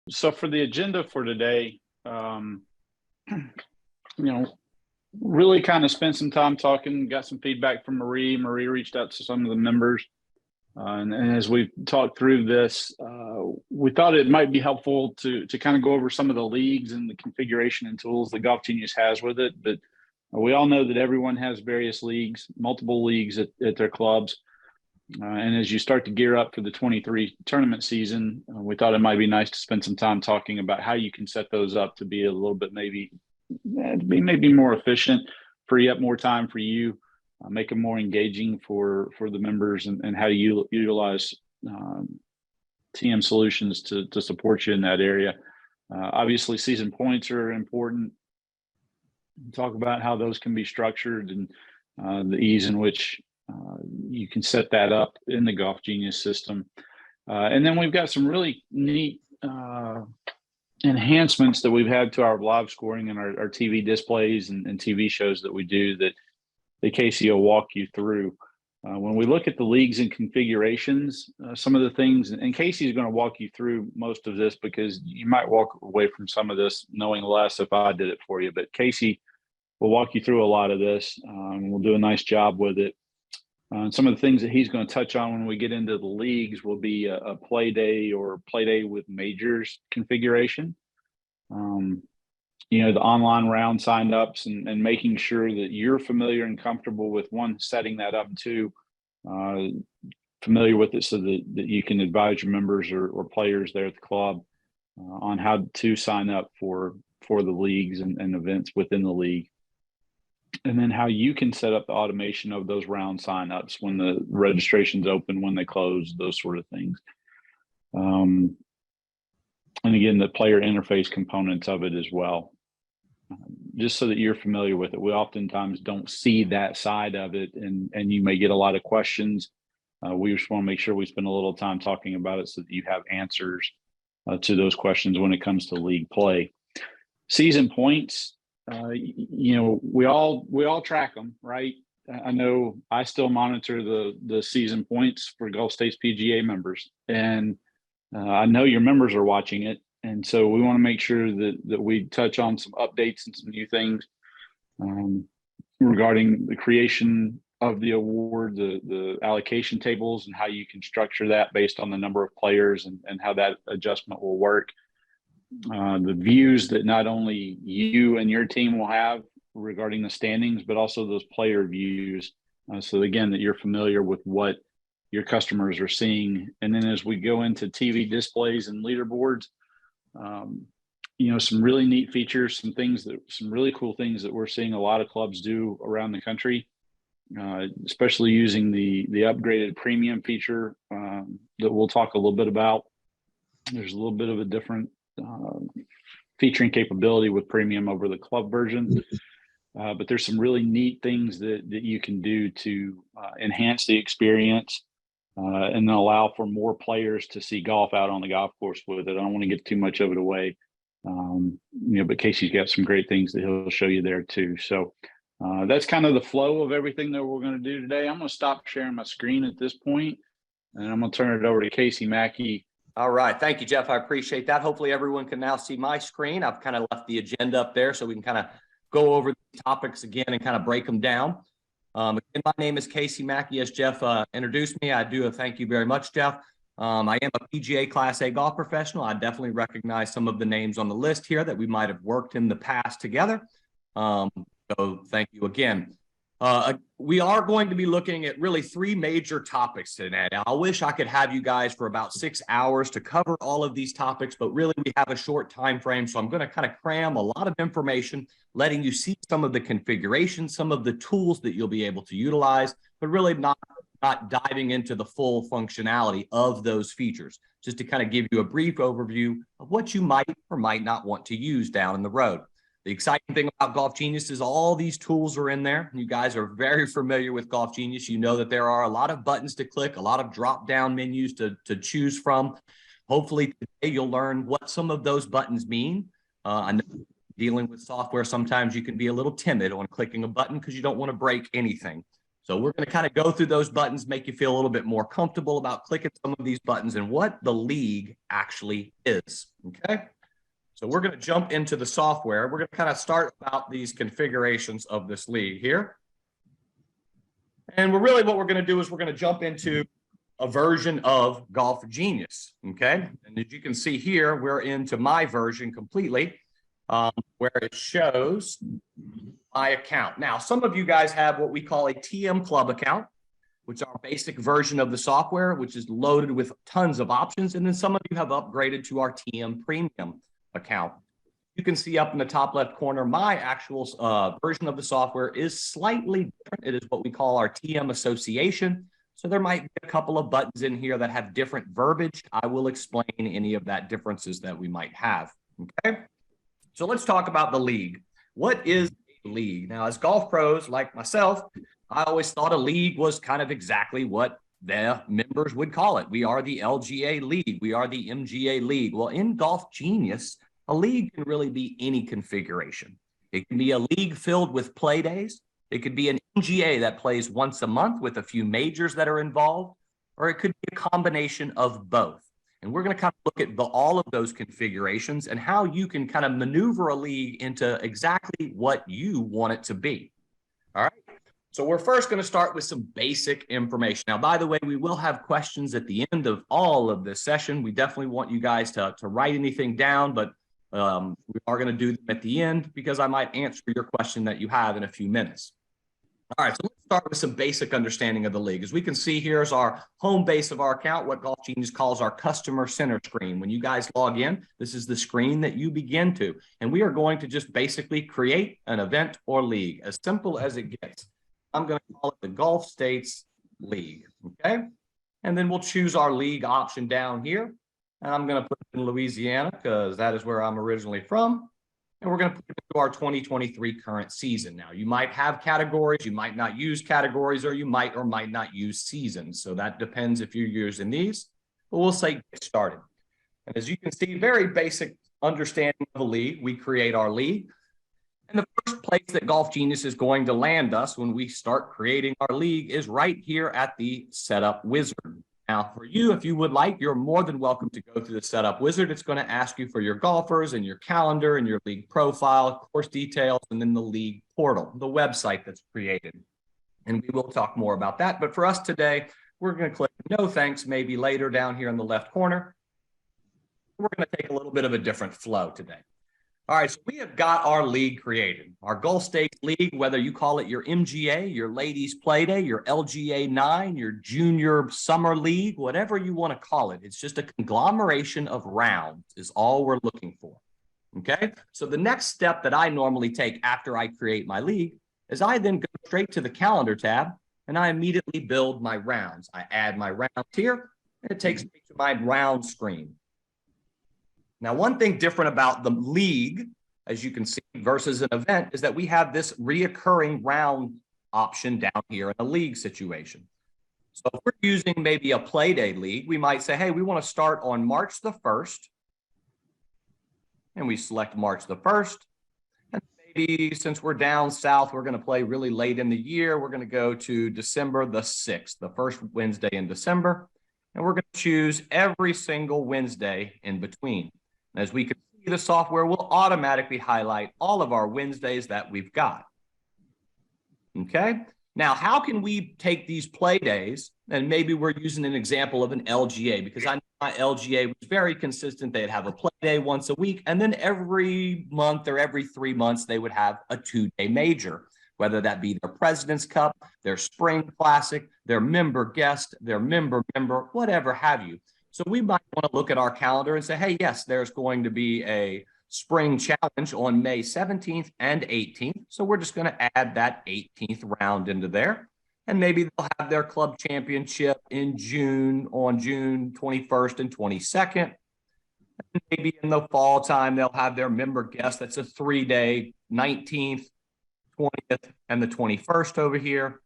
So for the agenda for today, really kind of spent some time talking, got some feedback from Marie. Marie reached out to some of the members. And as we talked through this, we thought it might be helpful to kind of go over some of the leagues and the configuration and tools that Golf Genius has with it. But we all know that everyone has various leagues, multiple leagues at their clubs. And as you start to gear up for the 23 tournament season, we thought it might be nice to spend some time talking about how you can set those up to be a little bit maybe more efficient, free up more time for you, make them more engaging for the members, and how you utilize TM Solutions to support you in that area. Obviously, season points are important. Talk about how those can be structured and the ease in which you can set that up in the Golf Genius system. And then we've got some really neat enhancements that we've had to our live scoring and our TV displays and TV shows that we do that Casey will walk you through. When we look at the leagues and configurations, some of the things, and Casey is going to walk you through most of this because you might walk away from some of this knowing less if I did it for you. But Casey will walk you through a lot of this. We'll do a nice job with it. Some of the things that he's going to touch on when we get into the leagues will be a play day or play day with majors configuration. The online round sign-ups and making sure that you're familiar and comfortable with one, setting that up, two, familiar with it so that you can advise your members or players there at the club on how to sign up for the leagues and events within the league. And then how you can set up the automation of those round signups when the registrations open, when they close, those sort of things. And again, the player interface components of it as well, just so that you're familiar with it. We oftentimes don't see that side of it, and you may get a lot of questions. We just want to make sure we spend a little time talking about it so that you have answers to those questions when it comes to league play. Season points. We all track them, right? I know I still monitor the season points for Gulf States PGA members, and I know your members are watching it. And so we want to make sure that we touch on some updates and some new things regarding the creation of the award, the allocation tables, and how you can structure that based on the number of players and how that adjustment will work. The views that not only you and your team will have regarding the standings, but also those player views. So again, that you're familiar with what your customers are seeing. And then as we go into TV displays and leaderboards, some really neat features, some really cool things that we're seeing a lot of clubs do around the country, especially using the upgraded premium feature that we'll talk a little bit about. There's a little bit of a different featuring capability with premium over the club version, but there's some really neat things that you can do to enhance the experience and then allow for more players to see golf out on the golf course with it. I don't want to give too much of it away, but Casey's got some great things that he'll show you there too. So that's kind of the flow of everything that we're going to do today. I'm going to stop sharing my screen at this point, and I'm going to turn it over to Casey Mackey. All right. Thank you, Jeff. I appreciate that. Hopefully everyone can now see my screen. I've kind of left the agenda up there so we can kind of go over the topics again and kind of break them down. Again, my name is Casey Mackey. As Jeff introduced me, I do thank you very much, Jeff. I am a PGA Class A golf professional. I definitely recognize some of the names on the list here that we might have worked in the past together. So thank you again. We are going to be looking at really three major topics today. I wish I could have you guys for about 6 hours to cover all of these topics, but really we have a short time frame. So I'm going to kind of cram a lot of information, letting you see some of the configurations, some of the tools that you'll be able to utilize, but really not diving into the full functionality of those features, just to kind of give you a brief overview of what you might or might not want to use down in the road. The exciting thing about Golf Genius is all these tools are in there. You guys are very familiar with Golf Genius. You know that there are a lot of buttons to click, a lot of drop-down menus to choose from. Hopefully today you'll learn what some of those buttons mean. I know dealing with software, sometimes you can be a little timid on clicking a button because you don't want to break anything. So we're going to kind of go through those buttons, make you feel a little bit more comfortable about clicking some of these buttons and what the league actually is. Okay. So we're going to jump into the software. We're going to kind of start about these configurations of this league here. And what we're going to do is we're going to jump into a version of Golf Genius. Okay. And as you can see here, we're into my version completely, where it shows my account. Now, some of you guys have what we call a TM Club account, which is our basic version of the software, which is loaded with tons of options. And then some of you have upgraded to our TM Premium account. You can see up in the top left corner, my actual version of the software is slightly different. It is what we call our TM Association. So there might be a couple of buttons in here that have different verbiage. I will explain any of that differences that we might have. Okay. So let's talk about the league. What is a league? Now, as golf pros like myself, I always thought a league was kind of exactly what the members would call it. We are the LGA League. We are the MGA League. Well, in Golf Genius, a league can really be any configuration. It can be a league filled with play days. It could be an MGA that plays once a month with a few majors that are involved, or it could be a combination of both. And we're going to kind of look at all of those configurations and how you can kind of maneuver a league into exactly what you want it to be. All right. So we're first going to start with some basic information. Now, by the way, we will have questions at the end of all of this session. We definitely want you guys to write anything down, but we are going to do them at the end because I might answer your question that you have in a few minutes. All right, so let's start with some basic understanding of the league. As we can see, here's our home base of our account, what Golf Genius calls our customer center screen. When you guys log in, this is the screen that you begin to, and we are going to just basically create an event or league, as simple as it gets. I'm going to call it the Gulf States League, okay? And then we'll choose our league option down here. And I'm going to put it in Louisiana because that is where I'm originally from. And we're going to put it into our 2023 current season. Now, you might have categories, you might not use categories, or you might or might not use seasons. So that depends if you're using these. But we'll say get started. And as you can see, very basic understanding of a league. We create our league. And the first place that Golf Genius is going to land us when we start creating our league is right here at the Setup Wizard. Now, for you, if you would like, you're more than welcome to go through the Setup Wizard. It's going to ask you for your golfers and your calendar and your league profile, course details, and then the league portal, the website that's created. And we will talk more about that. But for us today, we're going to click no thanks, maybe later down here in the left corner. We're going to take a little bit of a different flow today. All right, so we have got our league created, our Gulf States League, whether you call it your MGA, your Ladies Play Day, your LGA 9, your Junior Summer League, whatever you want to call it. It's just a conglomeration of rounds is all we're looking for, okay? So the next step that I normally take after I create my league is I then go straight to the calendar tab, and I immediately build my rounds. I add my rounds here, and it takes me to my round screen. Now, one thing different about the league, as you can see, versus an event, is that we have this reoccurring round option down here in a league situation. So if we're using maybe a play day league, we might say, hey, we want to start on March the 1st. And we select March the 1st. And maybe since we're down south, we're going to play really late in the year. We're going to go to December the 6th, the first Wednesday in December. And we're going to choose every single Wednesday in between. As we can see, the software will automatically highlight all of our Wednesdays that we've got. Okay. Now, how can we take these play days, and maybe we're using an example of an LGA, because I know my LGA was very consistent. They'd have a play day once a week, and then every month or every 3 months, they would have a 2-day major, whether that be their President's Cup, their Spring Classic, their member guest, their member, whatever have you. So we might want to look at our calendar and say, hey, yes, there's going to be a spring challenge on May 17th and 18th. So we're just going to add that 18th round into there. And maybe they'll have their club championship in June, on June 21st and 22nd. And maybe in the fall time, they'll have their member guest. That's a 3-day, 19th, 20th, and the 21st over here.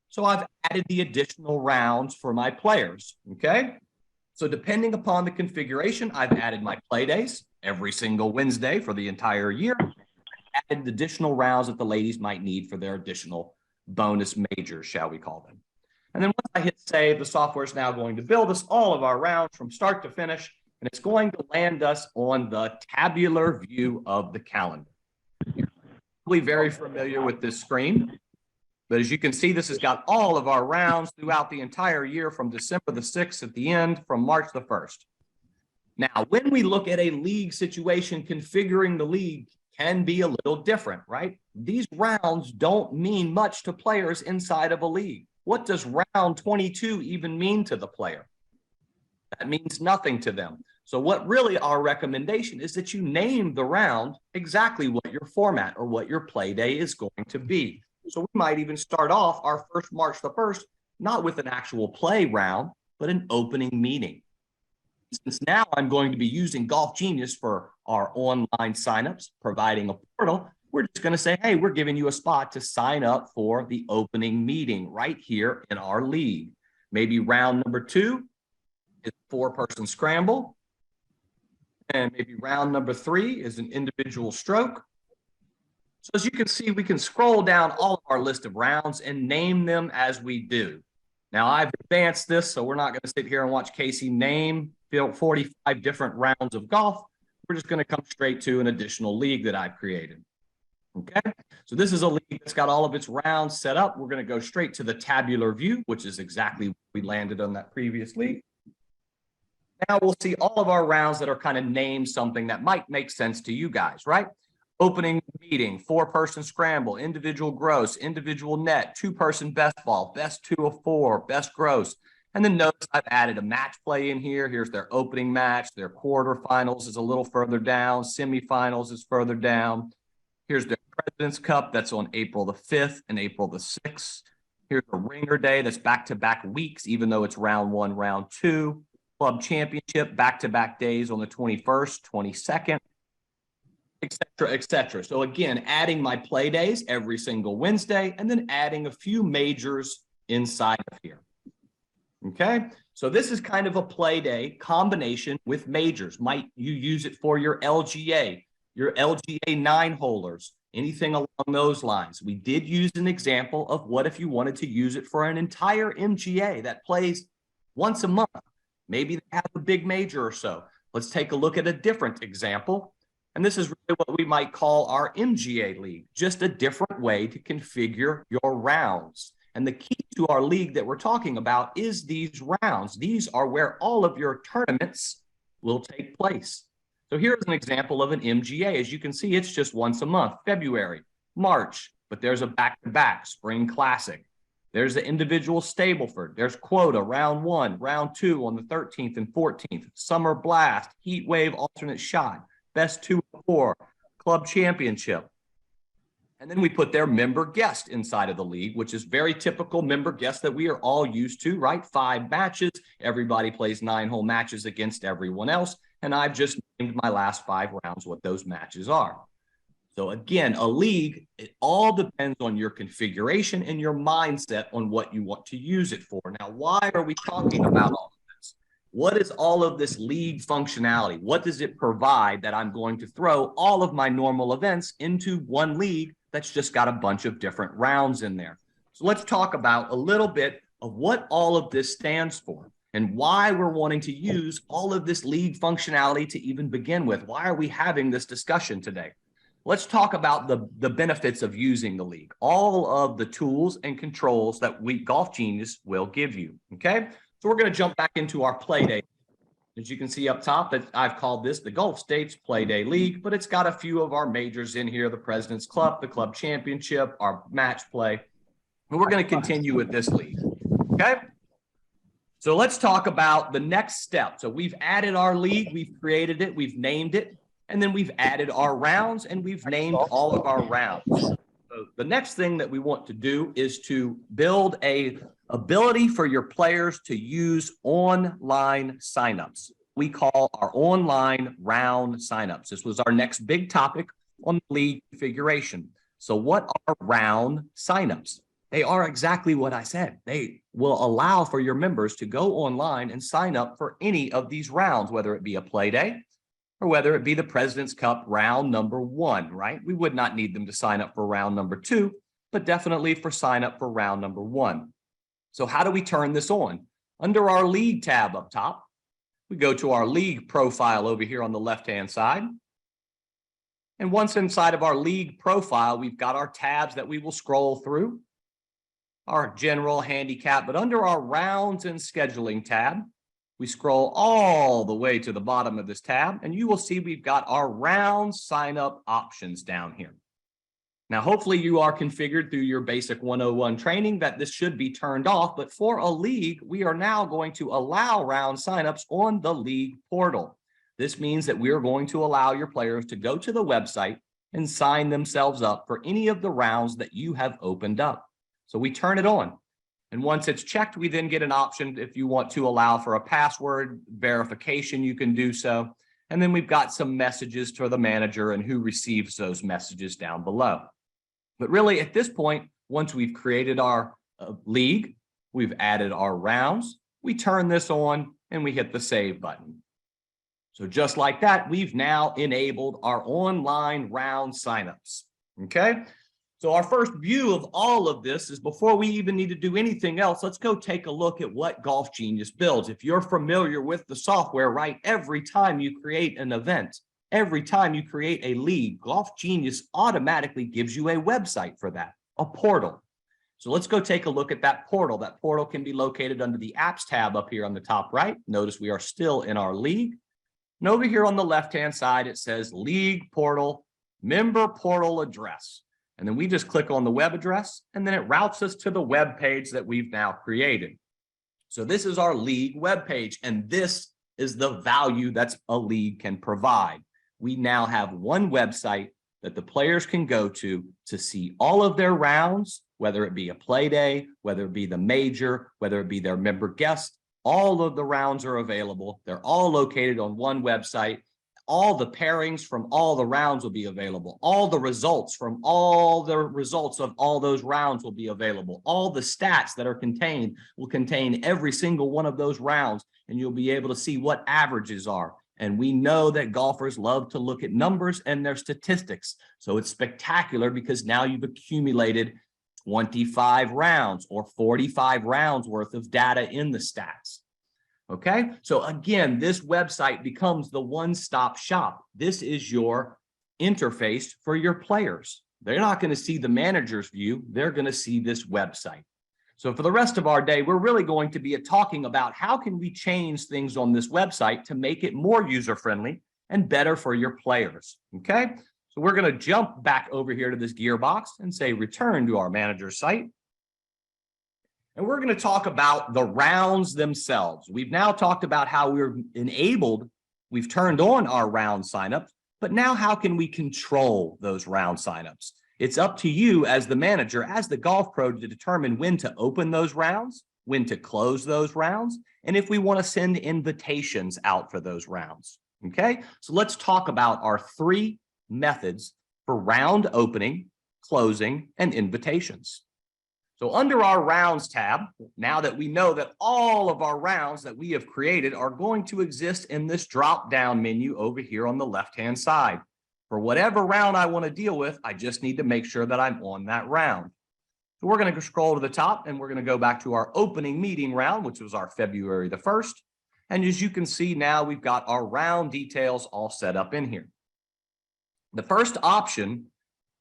So I've added the additional rounds for my players, okay? So depending upon the configuration, I've added my play days every single Wednesday for the entire year, added additional rounds that the ladies might need for their additional bonus majors, shall we call them. And then once I hit save, the software is now going to build us all of our rounds from start to finish, and it's going to land us on the tabular view of the calendar. You're probably very familiar with this screen, but as you can see, this has got all of our rounds throughout the entire year from December the 6th at the end from March the 1st. Now, when we look at a league situation, configuring the league can be a little different, right? These rounds don't mean much to players inside of a league. What does round 22 even mean to the player? That means nothing to them. So what really our recommendation is that you name the round exactly what your format or what your play day is going to be. So we might even start off our first March the 1st, not with an actual play round, but an opening meeting. Since now I'm going to be using Golf Genius for our online signups, providing a portal, we're just going to say, hey, we're giving you a spot to sign up for the opening meeting right here in our league. Maybe round number 2 is a 4-person scramble. And maybe round number 3 is an individual stroke. So as you can see, we can scroll down all of our list of rounds and name them as we do. Now I've advanced this, so we're not going to sit here and watch Casey name 45 different rounds of golf. We're just going to come straight to an additional league that I've created. Okay, so this is a league that's got all of its rounds set up. We're going to go straight to the tabular view, which is exactly what we landed on that previous league. Now we'll see all of our rounds that are kind of named something that might make sense to you guys, right? Opening meeting, 4-person scramble, individual gross, individual net, 2-person best ball, best 2 of 4, best gross. And then notice I've added a match play in here. Here's their opening match. Their quarterfinals is a little further down. Semifinals is further down. Here's their President's Cup. That's on April the 5th and April the 6th. Here's a ringer day that's back-to-back weeks, even though it's round 1, round 2. Club championship, back-to-back days on the 21st, 22nd, et cetera, et cetera. So again, adding my play days every single Wednesday, and then adding a few majors inside of here. Okay, so this is kind of a play day combination with majors. Might you use it for your LGA 9-holers, anything along those lines. We did use an example of what if you wanted to use it for an entire MGA that plays once a month. Maybe they have a big major or so. Let's take a look at a different example. And this is really what we might call our MGA league, just a different way to configure your rounds. And the key to our league that we're talking about is these rounds. These are where all of your tournaments will take place. So here's an example of an MGA. As you can see, it's just once a month, February, March, but there's a back-to-back Spring Classic. There's the individual Stableford. There's Quota, round 1, round 2 on the 13th and 14th, Summer Blast, Heat Wave alternate shot, best 2 of 4, Club Championship. And then we put their member guest inside of the league, which is very typical member guest that we are all used to, right? 5 matches. Everybody plays 9-hole matches against everyone else. And I've just named my last 5 rounds what those matches are. So again, a league, it all depends on your configuration and your mindset on what you want to use it for. Now, why are we talking about all of this? What is all of this league functionality? What does it provide that I'm going to throw all of my normal events into one league that's just got a bunch of different rounds in there? So let's talk about a little bit of what all of this stands for and why we're wanting to use all of this league functionality to even begin with. Why are we having this discussion today? Let's talk about the benefits of using the league, all of the tools and controls that Golf Genius will give you, okay? So we're going to jump back into our play day. As you can see up top, that I've called this the Gulf States Play Day League, but it's got a few of our majors in here, the President's Club, the Club Championship, our match play. And we're going to continue with this league, okay? So let's talk about the next step. So we've added our league, we've created it, we've named it, and then we've added our rounds and we've named all of our rounds. So the next thing that we want to do is to build a ability for your players to use online signups. We call our online round signups. This was our next big topic on the league configuration. So what are round signups? They are exactly what I said. They will allow for your members to go online and sign up for any of these rounds, whether it be a play day or whether it be the President's Cup round number 1, right? We would not need them to sign up for round number 2 but definitely for sign up for round number 1. So how do we turn this on? Under our league tab up top, we go to our league profile over here on the left-hand side. And once inside of our league profile, we've got our tabs that we will scroll through, our general handicap, but under our rounds and scheduling tab, we scroll all the way to the bottom of this tab, and you will see we've got our round sign up options down here. Now, hopefully you are configured through your basic 101 training that this should be turned off, but for a league, we are now going to allow round signups on the league portal. This means that we are going to allow your players to go to the website and sign themselves up for any of the rounds that you have opened up. So we turn it on. And once it's checked, we then get an option if you want to allow for a password verification, you can do so. And then we've got some messages to the manager and who receives those messages down below. But really at this point, once we've created our league, we've added our rounds, we turn this on and we hit the save button. So just like that, we've now enabled our online round signups. Okay. So our first view of all of this is before we even need to do anything else, let's go take a look at what Golf Genius builds. If you're familiar with the software, right, every time you create an event, every time you create a league, Golf Genius automatically gives you a website for that, a portal. So let's go take a look at that portal. That portal can be located under the apps tab up here on the top right. Notice we are still in our league. And over here on the left-hand side, it says league portal, member portal address. And then we just click on the web address, and then it routes us to the web page that we've now created. So this is our league web page, and this is the value that a league can provide. We now have one website that the players can go to see all of their rounds, whether it be a play day, whether it be the major, whether it be their member guest. All of the rounds are available. They're all located on one website. All the pairings from all the rounds will be available. All the results from all the results of all those rounds will be available. All the stats that are contained will contain every single one of those rounds, and you'll be able to see what averages are. And we know that golfers love to look at numbers and their statistics. So it's spectacular because now you've accumulated 25 rounds or 45 rounds worth of data in the stats. Okay, so again, this website becomes the one-stop shop. This is your interface for your players. They're not going to see the manager's view. They're going to see this website. So for the rest of our day, we're really going to be talking about how can we change things on this website to make it more user-friendly and better for your players. Okay, so we're going to jump back over here to this gearbox and say return to our manager's site. And we're going to talk about the rounds themselves. We've now talked about how we're enabled, we've turned on our round signups, but now how can we control those round signups? It's up to you as the manager, as the golf pro, to determine when to open those rounds, when to close those rounds, and if we want to send invitations out for those rounds. Okay, so let's talk about our 3 methods for round opening, closing, and invitations. So under our rounds tab, now that we know that all of our rounds that we have created are going to exist in this drop-down menu over here on the left-hand side. For whatever round I want to deal with, I just need to make sure that I'm on that round. So we're going to scroll to the top and we're going to go back to our opening meeting round, which was our February the 1st. And as you can see now, we've got our round details all set up in here. The first option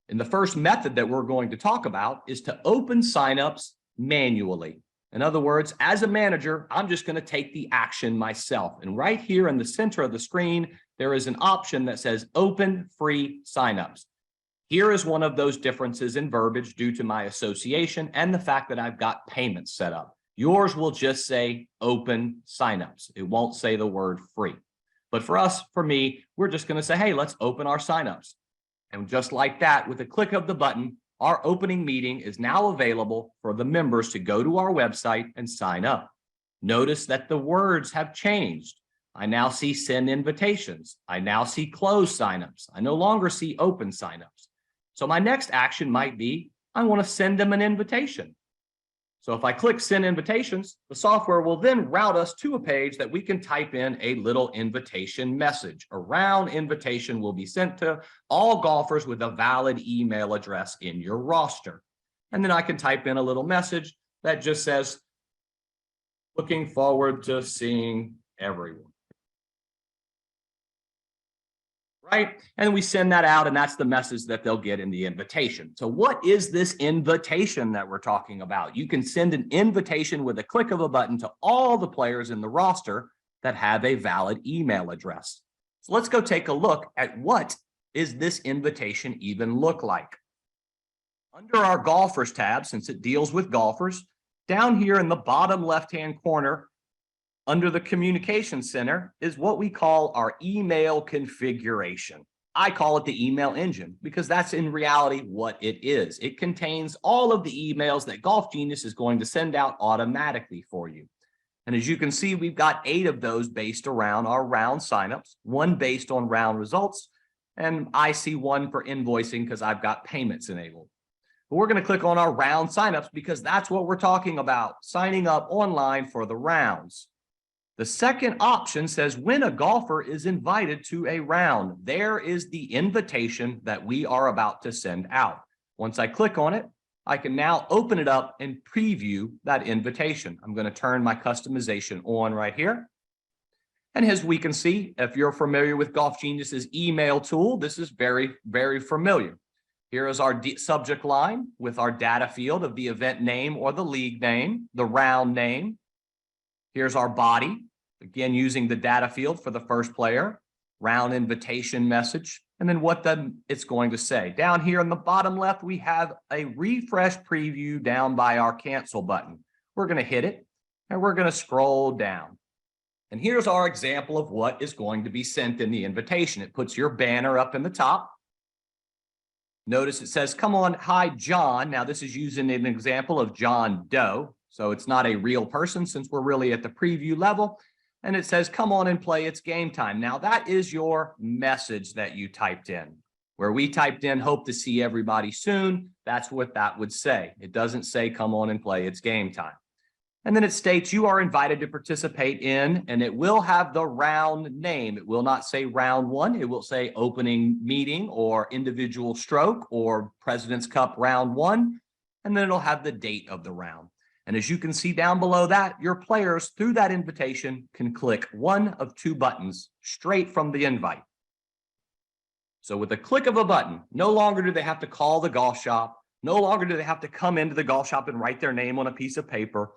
and the first method that we're going to talk about is to open signups manually. In other words, as a manager, I'm just going to take the action myself. And right here in the center of the screen, there is an option that says open free signups. Here is one of those differences in verbiage due to my association and the fact that I've got payments set up. Yours will just say open signups. It won't say the word free. But for us, for me, we're just going to say, hey, let's open our signups. And just like that, with a click of the button, our opening meeting is now available for the members to go to our website and sign up. Notice that the words have changed. I now see send invitations. I now see close signups. I no longer see open signups. So my next action might be, I want to send them an invitation. So if I click send invitations, the software will then route us to a page that we can type in a little invitation message. A round invitation will be sent to all golfers with a valid email address in your roster. And then I can type in a little message that just says, looking forward to seeing everyone. Right? And we send that out, and that's the message that they'll get in the invitation. So what is this invitation that we're talking about? You can send an invitation with a click of a button to all the players in the roster that have a valid email address. So let's go take a look at what is this invitation even look like. Under our golfers tab, since it deals with golfers, down here in the bottom left-hand corner, under the communication center is what we call our email configuration. I call it the email engine because that's in reality what it is. It contains all of the emails that Golf Genius is going to send out automatically for you. And as you can see, we've got 8 of those based around our round signups, 1 based on round results, and I see 1 for invoicing because I've got payments enabled. But we're going to click on our round signups because that's what we're talking about, signing up online for the rounds. The second option says when a golfer is invited to a round, there is the invitation that we are about to send out. Once I click on it, I can now open it up and preview that invitation. I'm going to turn my customization on right here. And as we can see, if you're familiar with Golf Genius's email tool, this is very, very familiar. Here is our subject line with our data field of the event name or the league name, the round name. Here's our body, again, using the data field for the first player, round invitation message, and then what it's going to say. Down here in the bottom left, we have a refresh preview down by our cancel button. We're going to hit it, and we're going to scroll down. And here's our example of what is going to be sent in the invitation. It puts your banner up in the top. Notice it says, come on, hi, John. Now, this is using an example of John Doe. So it's not a real person since we're really at the preview level. And it says, come on and play, it's game time. Now that is your message that you typed in. Where we typed in, hope to see everybody soon, that's what that would say. It doesn't say, come on and play, it's game time. And then it states you are invited to participate in, and it will have the round name. It will not say round 1. It will say opening meeting or individual stroke or President's Cup round 1. And then it'll have the date of the round. And as you can see down below that, your players through that invitation can click one of 2 buttons straight from the invite. So with a click of a button, no longer do they have to call the golf shop. No longer do they have to come into the golf shop and write their name on a piece of paper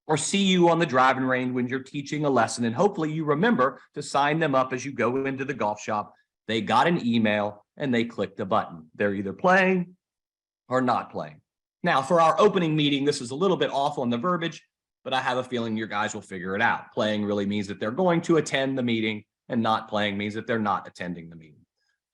or see you on the driving range when you're teaching a lesson. And hopefully you remember to sign them up as you go into the golf shop. They got an email and they clicked a button. They're either playing or not playing. Now, for our opening meeting, this is a little bit off on the verbiage, but I have a feeling you guys will figure it out. Playing really means that they're going to attend the meeting, and not playing means that they're not attending the meeting.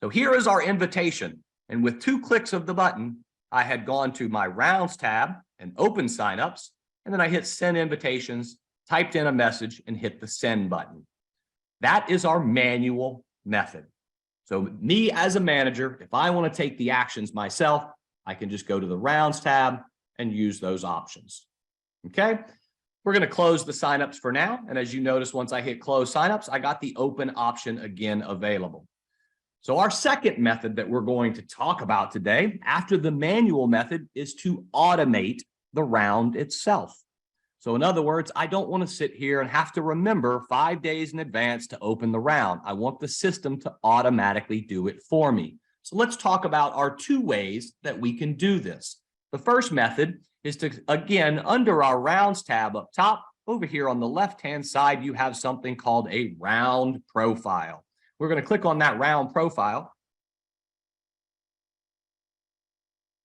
So here is our invitation. And with 2 clicks of the button, I had gone to my rounds tab and open signups, and then I hit send invitations, typed in a message, and hit the send button. That is our manual method. So me as a manager, if I want to take the actions myself, I can just go to the rounds tab and use those options. Okay, we're going to close the signups for now. And as you notice, once I hit close signups, I got the open option again available. So our second method that we're going to talk about today, after the manual method, is to automate the round itself. So in other words, I don't want to sit here and have to remember 5 days in advance to open the round. I want the system to automatically do it for me. So let's talk about our 2 ways that we can do this. The first method is to, again, under our rounds tab up top, over here on the left-hand side, you have something called a round profile. We're going to click on that round profile,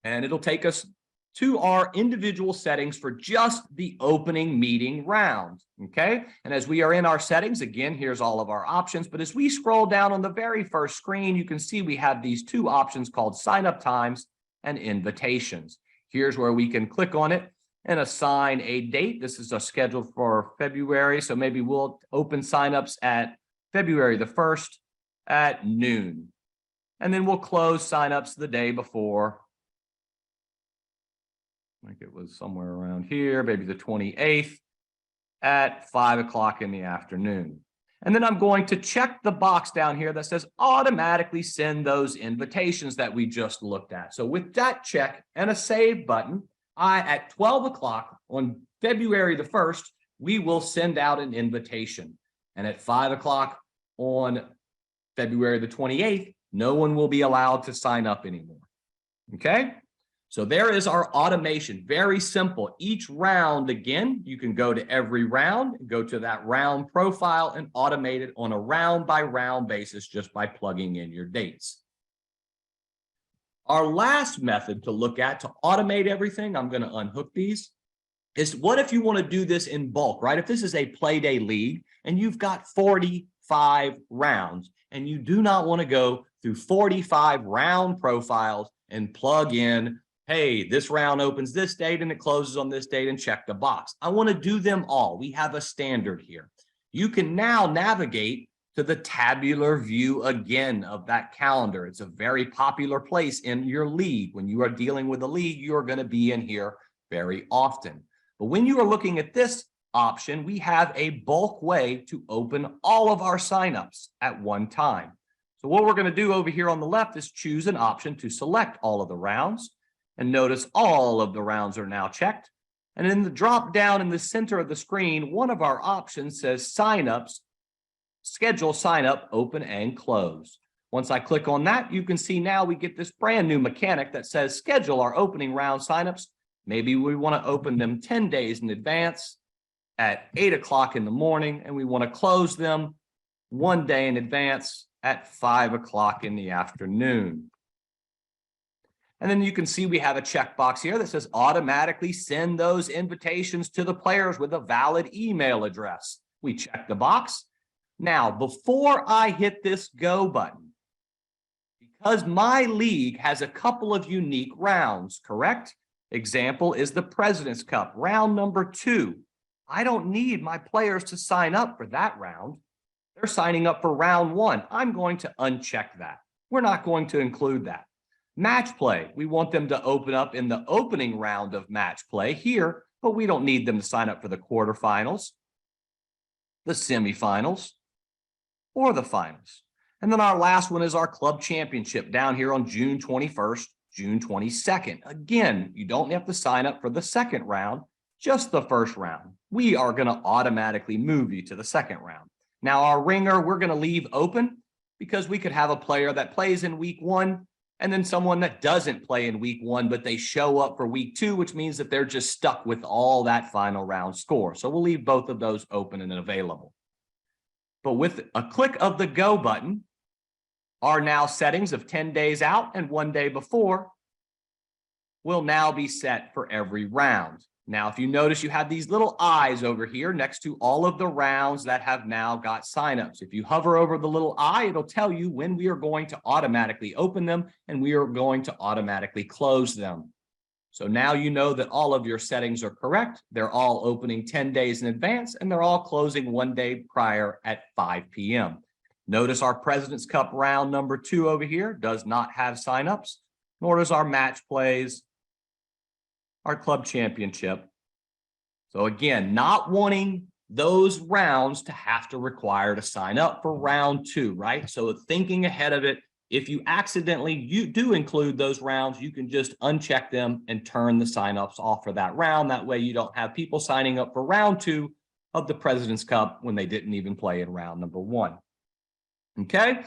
and it'll take us to our individual settings for just the opening meeting round. Okay. And as we are in our settings, again, here's all of our options. But as we scroll down on the very first screen, you can see we have these 2 options called sign up times and invitations. Here's where we can click on it and assign a date. This is scheduled for February. So maybe we'll open signups at February the 1st at noon. And then we'll close signups the day before. I think it was somewhere around here, maybe the 28th at 5 o'clock in the afternoon. And then I'm going to check the box down here that says automatically send those invitations that we just looked at. So with that check and a save button, at 12 o'clock on February the 1st, we will send out an invitation. And at 5 o'clock on February the 28th, no one will be allowed to sign up anymore. Okay? So there is our automation. Very simple. Each round, again, you can go to every round, go to that round profile and automate it on a round by round basis just by plugging in your dates. Our last method to look at to automate everything, I'm going to unhook these, is what if you want to do this in bulk, right? If this is a play day league and you've got 45 rounds and you do not want to go through 45 round profiles and plug in, hey, this round opens this date and it closes on this date and check the box. I want to do them all. We have a standard here. You can now navigate to the tabular view again of that calendar. It's a very popular place in your league. When you are dealing with a league, you're going to be in here very often. But when you are looking at this option, we have a bulk way to open all of our signups at one time. So what we're going to do over here on the left is choose an option to select all of the rounds. And notice all of the rounds are now checked. And in the drop down in the center of the screen, one of our options says signups, schedule sign up, open and close. Once I click on that, you can see now we get this brand new mechanic that says schedule our opening round signups. Maybe we want to open them 10 days in advance at 8 o'clock in the morning, and we want to close them 1 day in advance at 5 o'clock in the afternoon. And then you can see we have a checkbox here that says automatically send those invitations to the players with a valid email address. We check the box. Now, before I hit this go button, because my league has a couple of unique rounds, correct? Example is the President's Cup, round number 2. I don't need my players to sign up for that round. They're signing up for round 1. I'm going to uncheck that. We're not going to include that. Match play, we want them to open up in the opening round of match play here, but we don't need them to sign up for the quarterfinals, the semifinals, or the finals. And then our last one is our club championship down here on June 21st, June 22nd. Again, you don't have to sign up for the second round, just the first round. We are going to automatically move you to the second round. Now our ringer, we're going to leave open because we could have a player that plays in week 1 and then someone that doesn't play in week 1, but they show up for week 2, which means that they're just stuck with all that final round score. So we'll leave both of those open and available. But with a click of the go button, our now settings of 10 days out and 1 day before will now be set for every round. Now, if you notice, you have these little eyes over here next to all of the rounds that have now got signups. If you hover over the little eye, it'll tell you when we are going to automatically open them and we are going to automatically close them. So now you know that all of your settings are correct. They're all opening 10 days in advance and they're all closing 1 day prior at 5 p.m. Notice our President's Cup round number 2 over here does not have signups, nor does our match plays, our club championship. So again, not wanting those rounds to have to require to sign up for round 2, right? So thinking ahead of it, if you accidentally do include those rounds, you can just uncheck them and turn the signups off for that round. That way you don't have people signing up for round 2 of the President's Cup when they didn't even play in round number 1. Okay.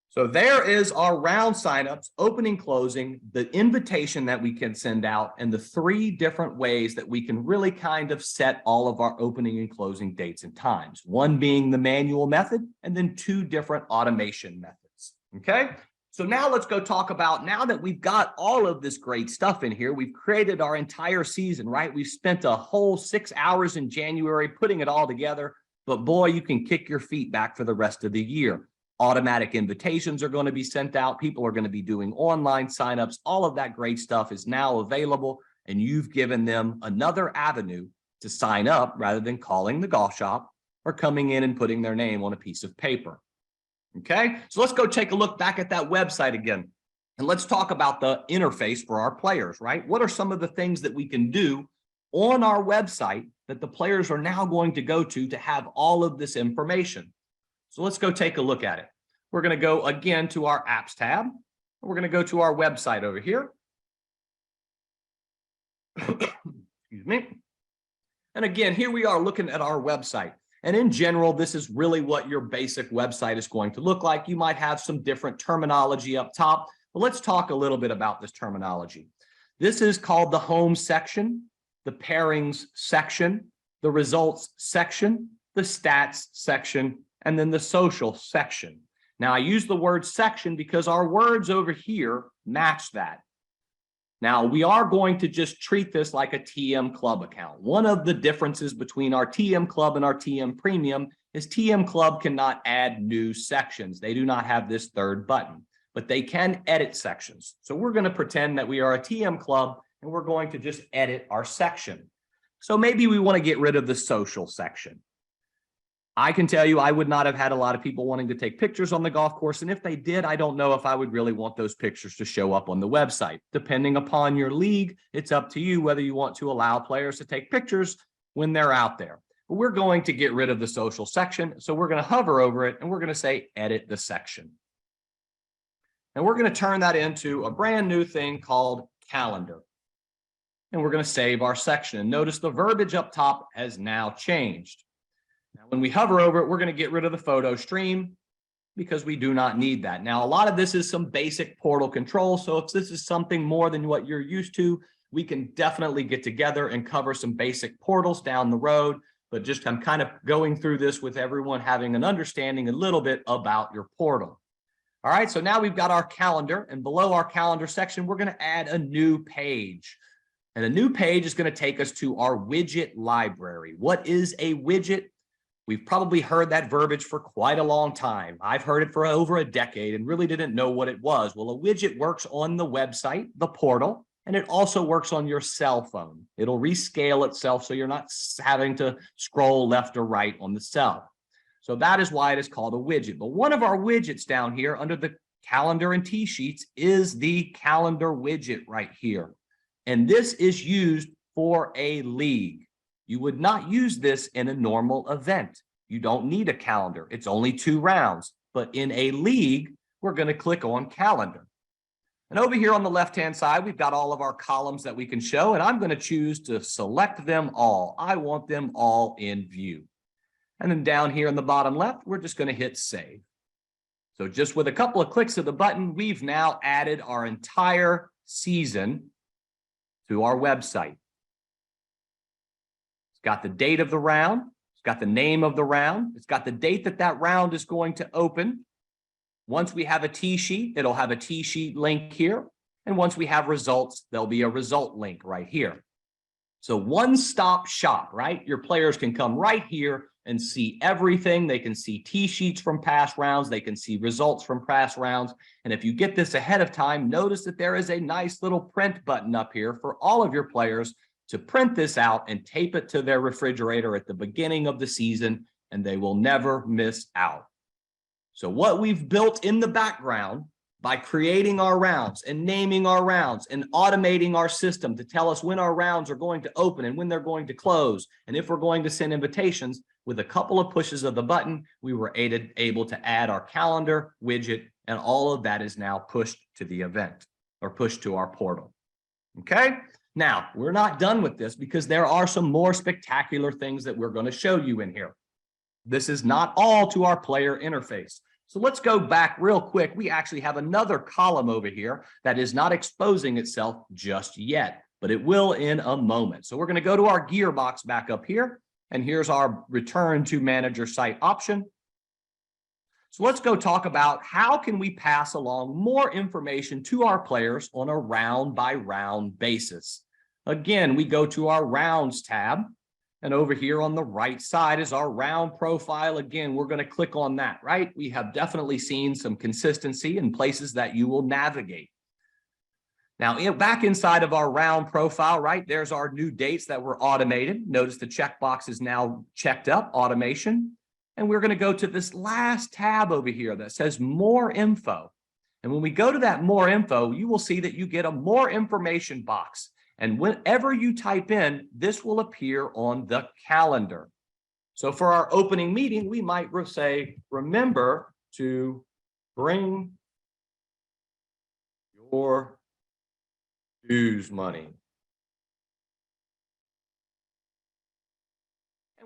So there is our round signups, opening, closing, the invitation that we can send out, and the 3 different ways that we can really kind of set all of our opening and closing dates and times. 1 being the manual method, and then 2 different automation methods. Okay. So now let's go talk about, now that we've got all of this great stuff in here, we've created our entire season, right? We've spent a whole 6 hours in January putting it all together, but boy, you can kick your feet back for the rest of the year. Automatic invitations are going to be sent out. People are going to be doing online signups. All of that great stuff is now available, and you've given them another avenue to sign up rather than calling the golf shop or coming in and putting their name on a piece of paper. Okay, so let's go take a look back at that website again, and let's talk about the interface for our players, right? What are some of the things that we can do on our website that the players are now going to go to have all of this information? So let's go take a look at it. We're going to go again to our apps tab. We're going to go to our website over here. Excuse me. And again, here we are looking at our website. And in general, this is really what your basic website is going to look like. You might have some different terminology up top, but let's talk a little bit about this terminology. This is called the home section, the pairings section, the results section, the stats section, and then the social section. Now, I use the word section because our words over here match that. Now, we are going to just treat this like a TM Club account. One of the differences between our TM Club and our TM Premium is TM Club cannot add new sections. They do not have this third button, but they can edit sections. So we're going to pretend that we are a TM Club and we're going to just edit our section. So maybe we want to get rid of the social section. I can tell you I would not have had a lot of people wanting to take pictures on the golf course. And if they did, I don't know if I would really want those pictures to show up on the website. Depending upon your league, it's up to you whether you want to allow players to take pictures when they're out there. But we're going to get rid of the social section. So we're going to hover over it and we're going to say edit the section. And we're going to turn that into a brand new thing called calendar. And we're going to save our section. And notice the verbiage up top has now changed. Now, when we hover over it, we're going to get rid of the photo stream because we do not need that. Now, a lot of this is some basic portal control. So if this is something more than what you're used to, we can definitely get together and cover some basic portals down the road. But just I'm kind of going through this with everyone having an understanding a little bit about your portal. All right, so now we've got our calendar, and below our calendar section, we're going to add a new page. And a new page is going to take us to our widget library. What is a widget? We've probably heard that verbiage for quite a long time. I've heard it for over a decade and really didn't know what it was. Well, a widget works on the website, the portal, and it also works on your cell phone. It'll rescale itself so you're not having to scroll left or right on the cell. So that is why it is called a widget. But one of our widgets down here under the calendar and T-sheets is the calendar widget right here. And this is used for a league. You would not use this in a normal event. You don't need a calendar. It's only 2 rounds. But in a league, we're going to click on calendar. And over here on the left-hand side, we've got all of our columns that we can show. And I'm going to choose to select them all. I want them all in view. And then down here in the bottom left, we're just going to hit save. So just with a couple of clicks of the button, we've now added our entire season to our website. Got the date of the round, it's got the name of the round, it's got the date that that round is going to open. Once we have a T-sheet, it'll have a T-sheet link here. And once we have results, there'll be a result link right here. So one-stop shop, right? Your players can come right here and see everything. They can see T-sheets from past rounds. They can see results from past rounds. And if you get this ahead of time, notice that there is a nice little print button up here for all of your players to print this out and tape it to their refrigerator at the beginning of the season, and they will never miss out. So what we've built in the background by creating our rounds and naming our rounds and automating our system to tell us when our rounds are going to open and when they're going to close, and if we're going to send invitations, with a couple of pushes of the button, we were able to add our calendar widget, and all of that is now pushed to the event or pushed to our portal. Okay? Now, we're not done with this because there are some more spectacular things that we're going to show you in here. This is not all to our player interface. So let's go back real quick. We actually have another column over here that is not exposing itself just yet, but it will in a moment. So we're going to go to our gearbox back up here, and here's our return to manager site option. So let's go talk about how can we pass along more information to our players on a round by round basis. Again, we go to our rounds tab, and over here on the right side is our round profile. Again, we're going to click on that, right? We have definitely seen some consistency in places that you will navigate. Now, back inside of our round profile, right, there's our new dates that were automated. Notice the checkbox is now checked up, automation. And we're going to go to this last tab over here that says more info. And when we go to that more info, you will see that you get a more information box. And whenever you type in, this will appear on the calendar. So for our opening meeting, we might say, remember to bring your dues money.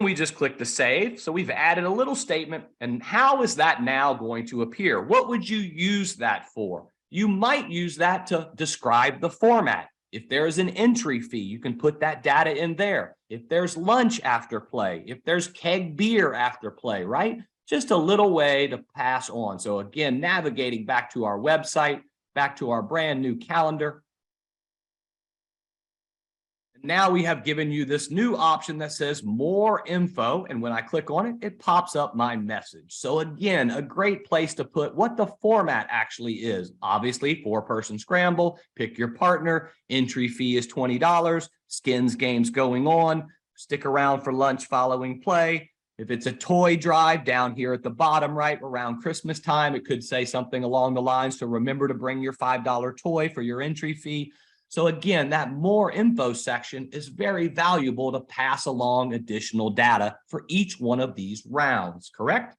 We just click the save. So we've added a little statement. And how is that now going to appear? What would you use that for? You might use that to describe the format. If there is an entry fee, you can put that data in there. If there's lunch after play, if there's keg beer after play, right? Just a little way to pass on. So again, navigating back to our website, back to our brand new calendar. Now we have given you this new option that says more info. And when I click on it, it pops up my message. So again, a great place to put what the format actually is. Obviously, 4-person scramble, pick your partner, entry fee is $20, skins games going on, stick around for lunch following play. If it's a toy drive down here at the bottom right around Christmas time, it could say something along the lines to remember to bring your $5 toy for your entry fee. So again, that more info section is very valuable to pass along additional data for each one of these rounds, correct?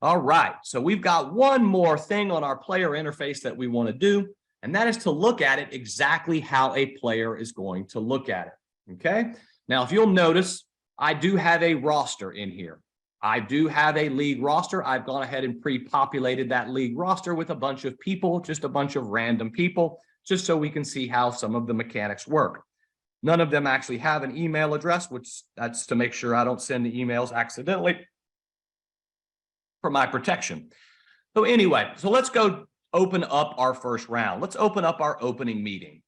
All right, so we've got one more thing on our player interface that we want to do, and that is to look at it exactly how a player is going to look at it, okay? Now, if you'll notice, I do have a roster in here. I do have a league roster. I've gone ahead and pre-populated that league roster with a bunch of people, just a bunch of random people, just so we can see how some of the mechanics work. None of them actually have an email address, which that's to make sure I don't send the emails accidentally for my protection. So anyway, so let's go open up our first round. Let's open up our opening meeting.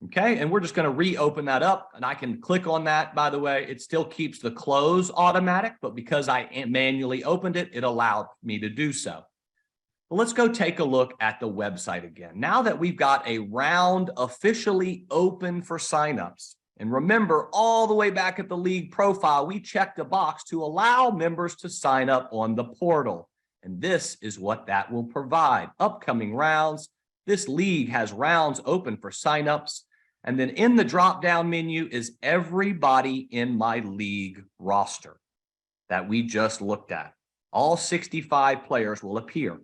Okay, and we're just going to reopen that up, and I can click on that. By the way, it still keeps the close automatic, but because I manually opened it, it allowed me to do so. But let's go take a look at the website again. Now that we've got a round officially open for signups, and remember, all the way back at the league profile, we checked a box to allow members to sign up on the portal. And this is what that will provide. Upcoming rounds. This league has rounds open for signups. And then in the drop-down menu is everybody in my league roster that we just looked at. All 65 players will appear.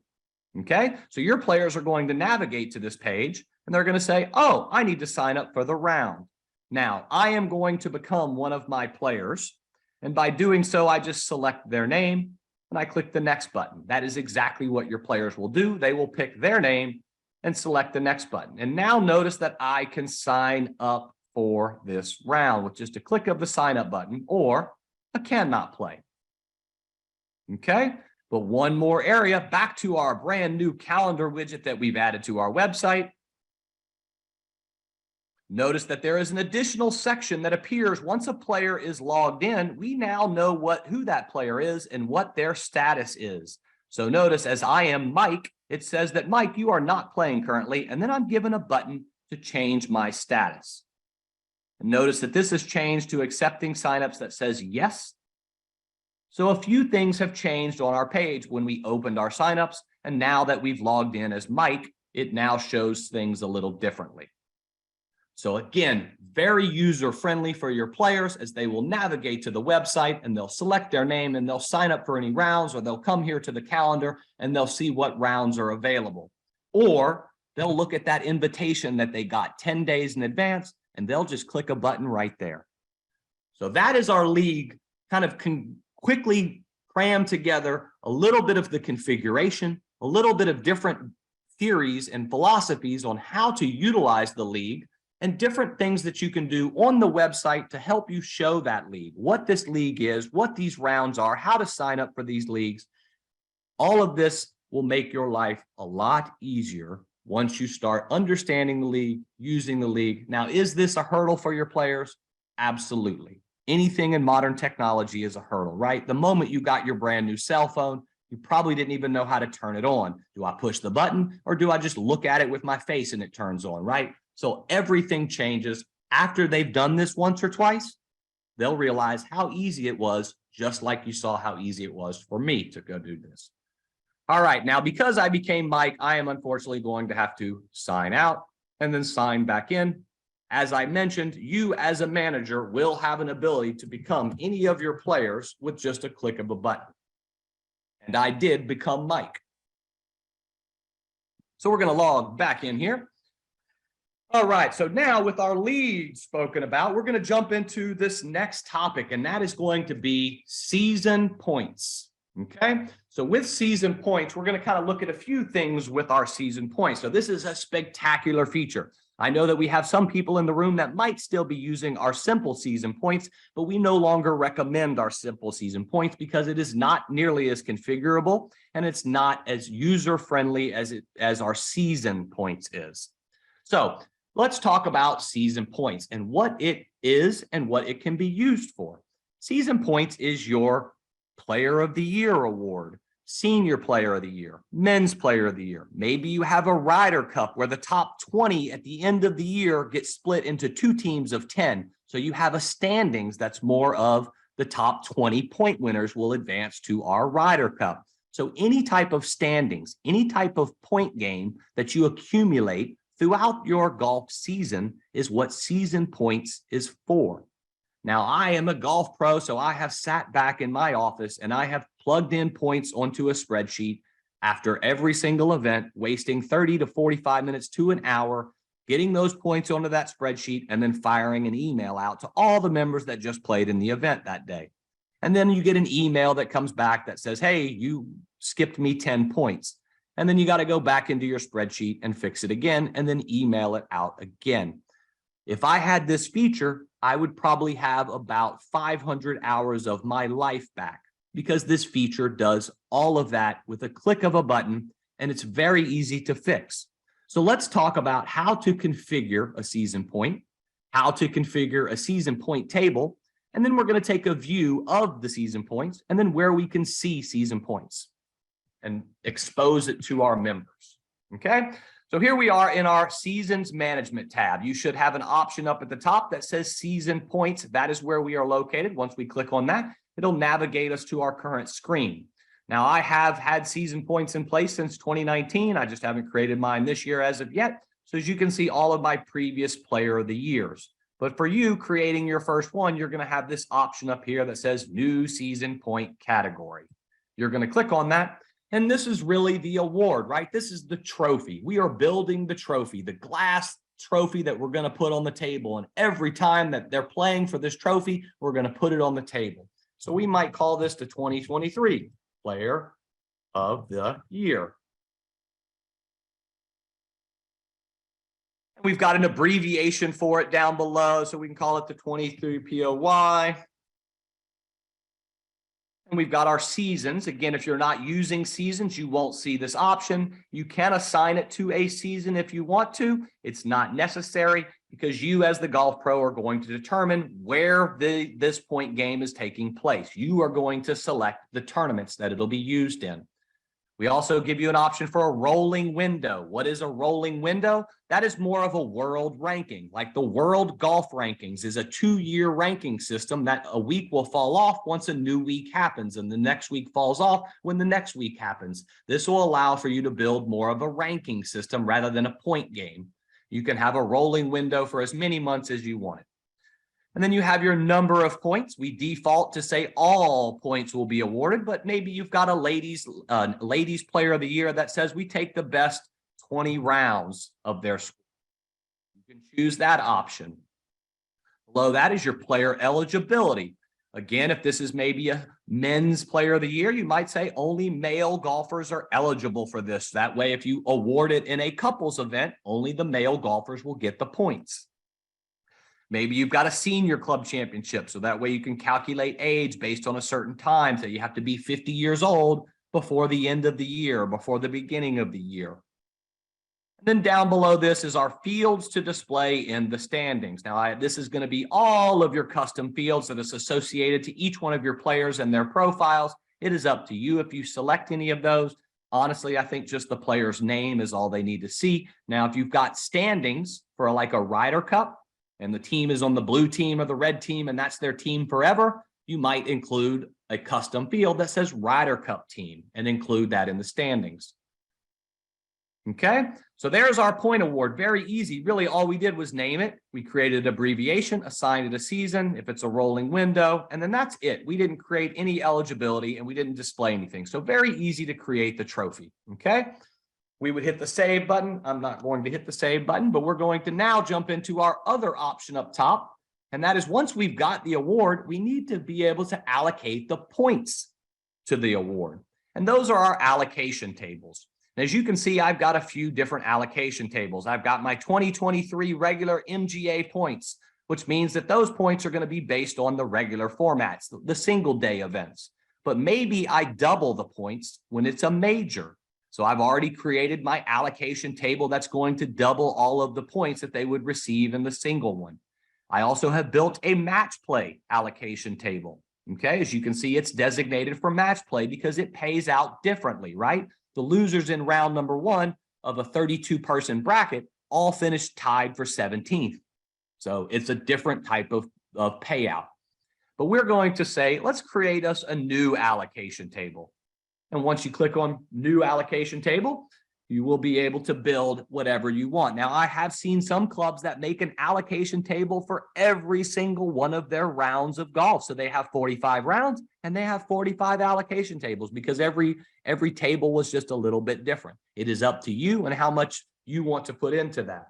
Okay, so your players are going to navigate to this page and they're going to say, oh, I need to sign up for the round. Now, I am going to become one of my players. And by doing so, I just select their name and I click the next button. That is exactly what your players will do. They will pick their name and select the next button. And now notice that I can sign up for this round with just a click of the sign up button, or I cannot play. Okay. But one more area, back to our brand new calendar widget that we've added to our website. Notice that there is an additional section that appears once a player is logged in. We now know who that player is and what their status is. So notice, as I am Mike, it says that, Mike, you are not playing currently, and then I'm given a button to change my status. And notice that this has changed to accepting signups that says yes. So a few things have changed on our page when we opened our signups, and now that we've logged in as Mike, it now shows things a little differently. So again, very user-friendly for your players as they will navigate to the website and they'll select their name and they'll sign up for any rounds, or they'll come here to the calendar and they'll see what rounds are available. Or they'll look at that invitation that they got 10 days in advance and they'll just click a button right there. So that is our league, kind of quickly cram together a little bit of the configuration, a little bit of different theories and philosophies on how to utilize the league, and different things that you can do on the website to help you show that league, what this league is, what these rounds are, how to sign up for these leagues. All of this will make your life a lot easier once you start understanding the league, using the league. Now, is this a hurdle for your players? Absolutely. Anything in modern technology is a hurdle, right? The moment you got your brand new cell phone, you probably didn't even know how to turn it on. Do I push the button or do I just look at it with my face and it turns on, right? So everything changes. After they've done this once or twice, they'll realize how easy it was, just like you saw how easy it was for me to go do this. All right, now because I became Mike, I am unfortunately going to have to sign out and then sign back in. As I mentioned, you as a manager will have an ability to become any of your players with just a click of a button. And I did become Mike. So we're going to log back in here. All right, so now with our lead spoken about, we're going to jump into this next topic, and that is going to be season points. Okay, so with season points, we're going to kind of look at a few things with our season points. So this is a spectacular feature. I know that we have some people in the room that might still be using our simple season points, but we no longer recommend our simple season points because it is not nearly as configurable and it's not as user-friendly as our season points is. So let's talk about season points and what it is and what it can be used for. Season points is your Player of the Year award, Senior Player of the Year, Men's Player of the Year. Maybe you have a Ryder Cup where the top 20 at the end of the year get split into 2 teams of 10. So you have a standings that's more of the top 20 point winners will advance to our Ryder Cup. So any type of standings, any type of point game that you accumulate throughout your golf season is what season points is for. Now, I am a golf pro, so I have sat back in my office and I have plugged in points onto a spreadsheet after every single event, wasting 30 to 45 minutes to an hour, getting those points onto that spreadsheet, and then firing an email out to all the members that just played in the event that day. And then you get an email that comes back that says, hey, you skipped me 10 points. And then you got to go back into your spreadsheet and fix it again, and then email it out again. If I had this feature, I would probably have about 500 hours of my life back because this feature does all of that with a click of a button, and it's very easy to fix. So let's talk about how to configure a season point, how to configure a season point table, and then we're going to take a view of the season points and then where we can see season points and expose it to our members. Okay. So here we are in our seasons management tab. You should have an option up at the top that says season points. That is where we are located. Once we click on that, it'll navigate us to our current screen. Now, I have had season points in place since 2019. I just haven't created mine this year as of yet. So as you can see, all of my previous player of the years. But for you creating your first one, you're going to have this option up here that says new season point category. You're going to click on that. And this is really the award, right? This is the trophy. We are building the trophy, the glass trophy that we're going to put on the table. And every time that they're playing for this trophy, we're going to put it on the table. So we might call this the 2023 Player of the Year. And we've got an abbreviation for it down below, so we can call it the 23 POY. And we've got our seasons. Again, if you're not using seasons, you won't see this option. You can assign it to a season if you want to. It's not necessary because you as the golf pro are going to determine where this point game is taking place. You are going to select the tournaments that it'll be used in. We also give you an option for a rolling window. What is a rolling window? That is more of a world ranking. Like the world golf rankings is a 2-year ranking system that a week will fall off once a new week happens and the next week falls off when the next week happens. This will allow for you to build more of a ranking system rather than a point game. You can have a rolling window for as many months as you want it. And then you have your number of points. We default to say all points will be awarded, but maybe you've got a ladies player of the year that says we take the best 20 rounds of their score. You can choose that option. Below that is your player eligibility. Again, if this is maybe a men's player of the year, you might say only male golfers are eligible for this. That way, if you award it in a couples event, only the male golfers will get the points. Maybe you've got a senior club championship, so that way you can calculate age based on a certain time. So you have to be 50 years old before the end of the year, before the beginning of the year. And then down below this is our fields to display in the standings. Now, this is going to be all of your custom fields that is associated to each one of your players and their profiles. It is up to you if you select any of those. Honestly, I think just the player's name is all they need to see. Now, if you've got standings for like a Ryder Cup, and the team is on the blue team or the red team, and that's their team forever, you might include a custom field that says Ryder Cup team and include that in the standings. Okay, so there's our point award. Very easy. Really, all we did was name it. We created an abbreviation, assigned it a season, if it's a rolling window, and then that's it. We didn't create any eligibility and we didn't display anything. So very easy to create the trophy. Okay. We would hit the save button. I'm not going to hit the save button, but we're going to now jump into our other option up top. And that is once we've got the award, we need to be able to allocate the points to the award. And those are our allocation tables. And as you can see, I've got a few different allocation tables. I've got my 2023 regular MGA points, which means that those points are going to be based on the regular formats, the single day events. But maybe I double the points when it's a major. So I've already created my allocation table that's going to double all of the points that they would receive in the single one. I also have built a match play allocation table. Okay, as you can see, it's designated for match play because it pays out differently, right? The losers in round number 1 of a 32-person bracket all finished tied for 17th. So it's a different type of payout. But we're going to say, let's create us a new allocation table. And once you click on new allocation table, you will be able to build whatever you want. Now, I have seen some clubs that make an allocation table for every single one of their rounds of golf. So they have 45 rounds and they have 45 allocation tables because every table was just a little bit different. It is up to you and how much you want to put into that.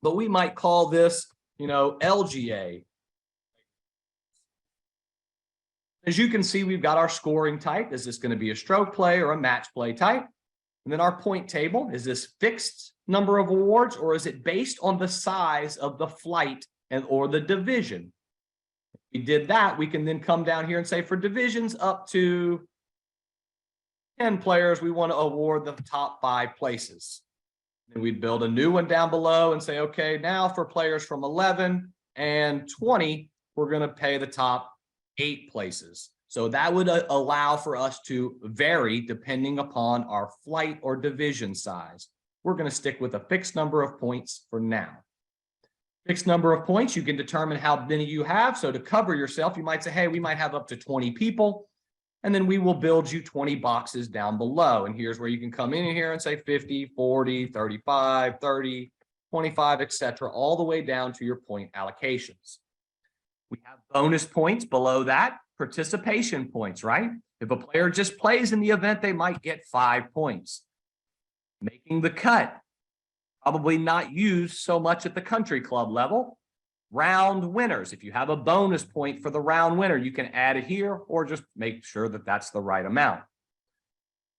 But we might call this, LGA. As you can see, we've got our scoring type. Is this going to be a stroke play or a match play type? And then our point table, is this fixed number of awards or is it based on the size of the flight or the division? If we did that, we can then come down here and say for divisions up to 10 players, we want to award the top 5 places. And we'd build a new one down below and say, okay, now for players from 11 and 20, we're going to pay the top 8 places. So that would allow for us to vary depending upon our flight or division size. We're going to stick with a fixed number of points for now. Fixed number of points, you can determine how many you have. So to cover yourself, you might say, hey, we might have up to 20 people. And then we will build you 20 boxes down below. And here's where you can come in here and say 50, 40, 35, 30, 25, etc., all the way down to your point allocations. We have bonus points below that, participation points, right? If a player just plays in the event, they might get 5 points. Making the cut, probably not used so much at the country club level. Round winners, if you have a bonus point for the round winner, you can add it here or just make sure that that's the right amount.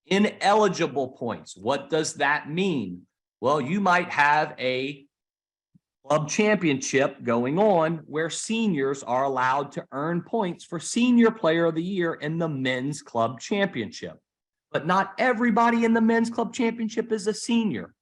Ineligible points, what does that mean? Well, you might have a club championship going on where seniors are allowed to earn points for senior player of the year in the men's club championship. But not everybody in the men's club championship is a senior.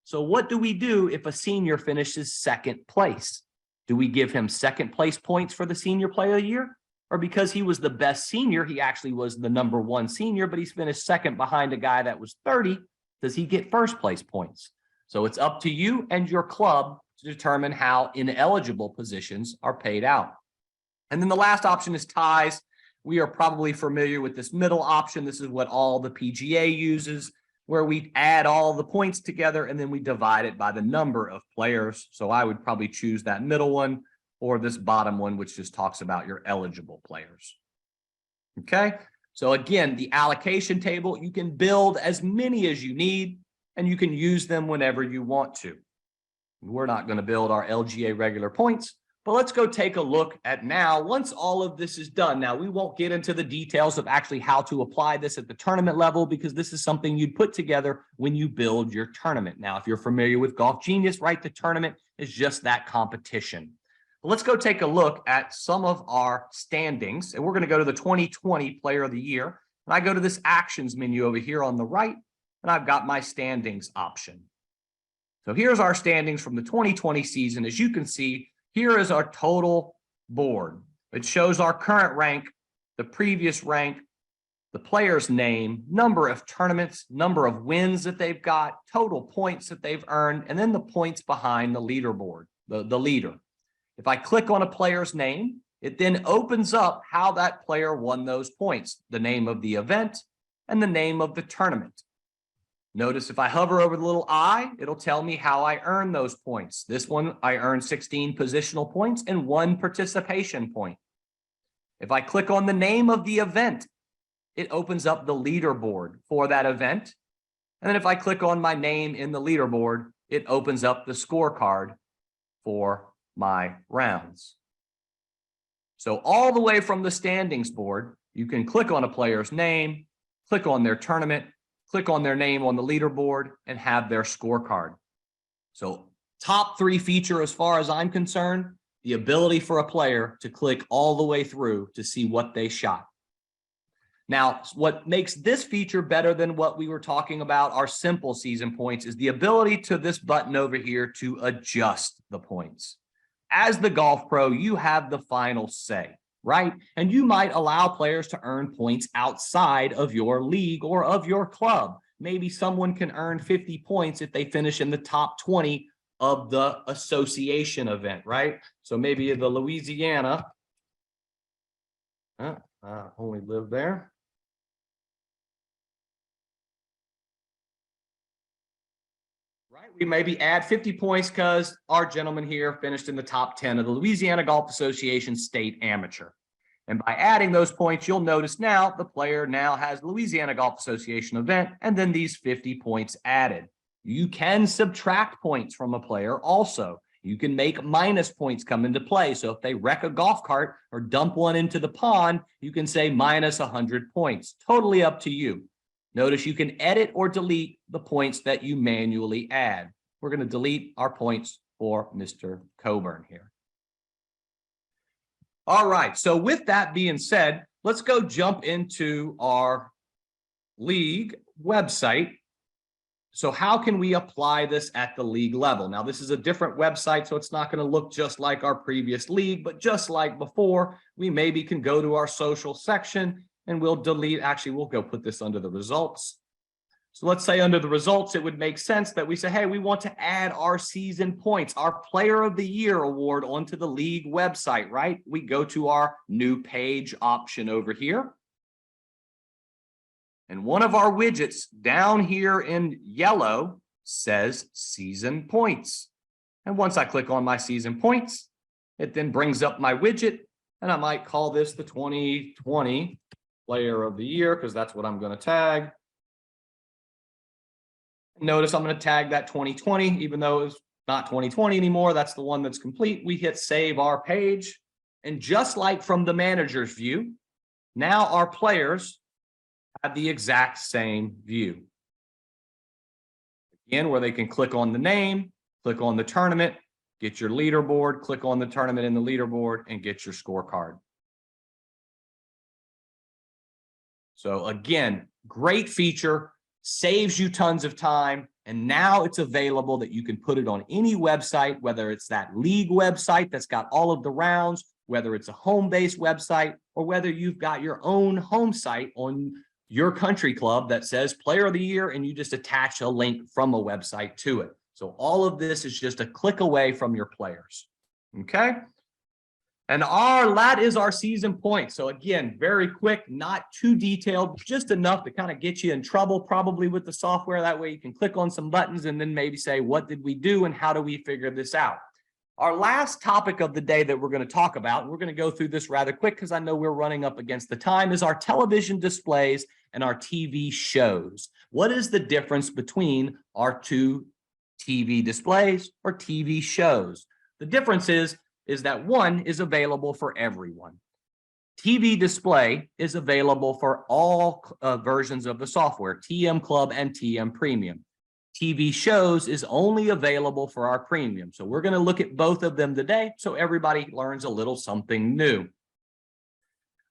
So what do we do if a senior finishes second place? Do we give him second place points for the senior player of the year? Or because he was the best senior, he actually was the number 1 senior, but he's finished second behind a guy that was 30, does he get first place points? So it's up to you and your club to determine how ineligible positions are paid out. And then the last option is ties. We are probably familiar with this middle option. This is what all the PGA uses, where we add all the points together and then we divide it by the number of players. So I would probably choose that middle one or this bottom one, which just talks about your eligible players. Okay, so again, the allocation table, you can build as many as you need and you can use them whenever you want to. We're not going to build our LGA regular points, but let's go take a look at now, once all of this is done. Now, we won't get into the details of actually how to apply this at the tournament level because this is something you'd put together when you build your tournament. Now, if you're familiar with Golf Genius, right, the tournament is just that competition. But let's go take a look at some of our standings, and we're going to go to the 2020 Player of the Year. And I go to this Actions menu over here on the right, and I've got my standings option. So here's our standings from the 2020 season. As you can see, here is our total board. It shows our current rank, the previous rank, the player's name, number of tournaments, number of wins that they've got, total points that they've earned, and then the points behind the leaderboard, the leader. If I click on a player's name, it then opens up how that player won those points, the name of the event and the name of the tournament. Notice if I hover over the little I, it'll tell me how I earned those points. This one, I earned 16 positional points and 1 participation point. If I click on the name of the event, it opens up the leaderboard for that event. And then if I click on my name in the leaderboard, it opens up the scorecard for my rounds. So all the way from the standings board, you can click on a player's name, click on their tournament, click on their name on the leaderboard, and have their scorecard. So top 3 feature as far as I'm concerned, the ability for a player to click all the way through to see what they shot. Now, what makes this feature better than what we were talking about, our simple season points, is the ability to this button over here to adjust the points. As the golf pro, you have the final say, right? And you might allow players to earn points outside of your league or of your club. Maybe someone can earn 50 points if they finish in the top 20 of the association event, right? So maybe the Louisiana, only live there. Right, we maybe add 50 points because our gentleman here finished in the top 10 of the Louisiana Golf Association State Amateur. And by adding those points, you'll notice now the player now has Louisiana Golf Association event and then these 50 points added. You can subtract points from a player also. You can make minus points come into play. So if they wreck a golf cart or dump one into the pond, you can say minus 100 points. Totally up to you. Notice you can edit or delete the points that you manually add. We're going to delete our points for Mr. Coburn here. All right, so with that being said, let's go jump into our league website. So how can we apply this at the league level? Now, this is a different website, so it's not going to look just like our previous league, but just like before, we maybe can go to our social section and we'll delete, actually, we'll go put this under the results. So let's say under the results, it would make sense that we say, hey, we want to add our season points, our player of the year award onto the league website, right? We go to our new page option over here. And one of our widgets down here in yellow says season points. And once I click on my season points, it then brings up my widget. And I might call this the 2020 player of the year because that's what I'm going to tag. Notice I'm going to tag that 2020, even though it's not 2020 anymore. That's the one that's complete. We hit save our page. And just like from the manager's view, now our players have the exact same view. Again, where they can click on the name, click on the tournament, get your leaderboard, click on the tournament in the leaderboard, and get your scorecard. So again, great feature, saves you tons of time, and now it's available that you can put it on any website, whether it's that league website that's got all of the rounds, whether it's a home-based website, or whether you've got your own home site on your country club that says player of the year, and you just attach a link from a website to it. So all of this is just a click away from your players. Okay. And that is our season point. So again, very quick, not too detailed, just enough to kind of get you in trouble probably with the software. That way you can click on some buttons and then maybe say, what did we do and how do we figure this out? Our last topic of the day that we're going to talk about, and we're going to go through this rather quick because I know we're running up against the time, is our television displays and our TV shows. What is the difference between our two TV displays or TV shows? The difference is that one is available for everyone. TV display is available for all versions of the software, TM Club and TM Premium. TV shows is only available for our premium. So we're going to look at both of them today so everybody learns a little something new.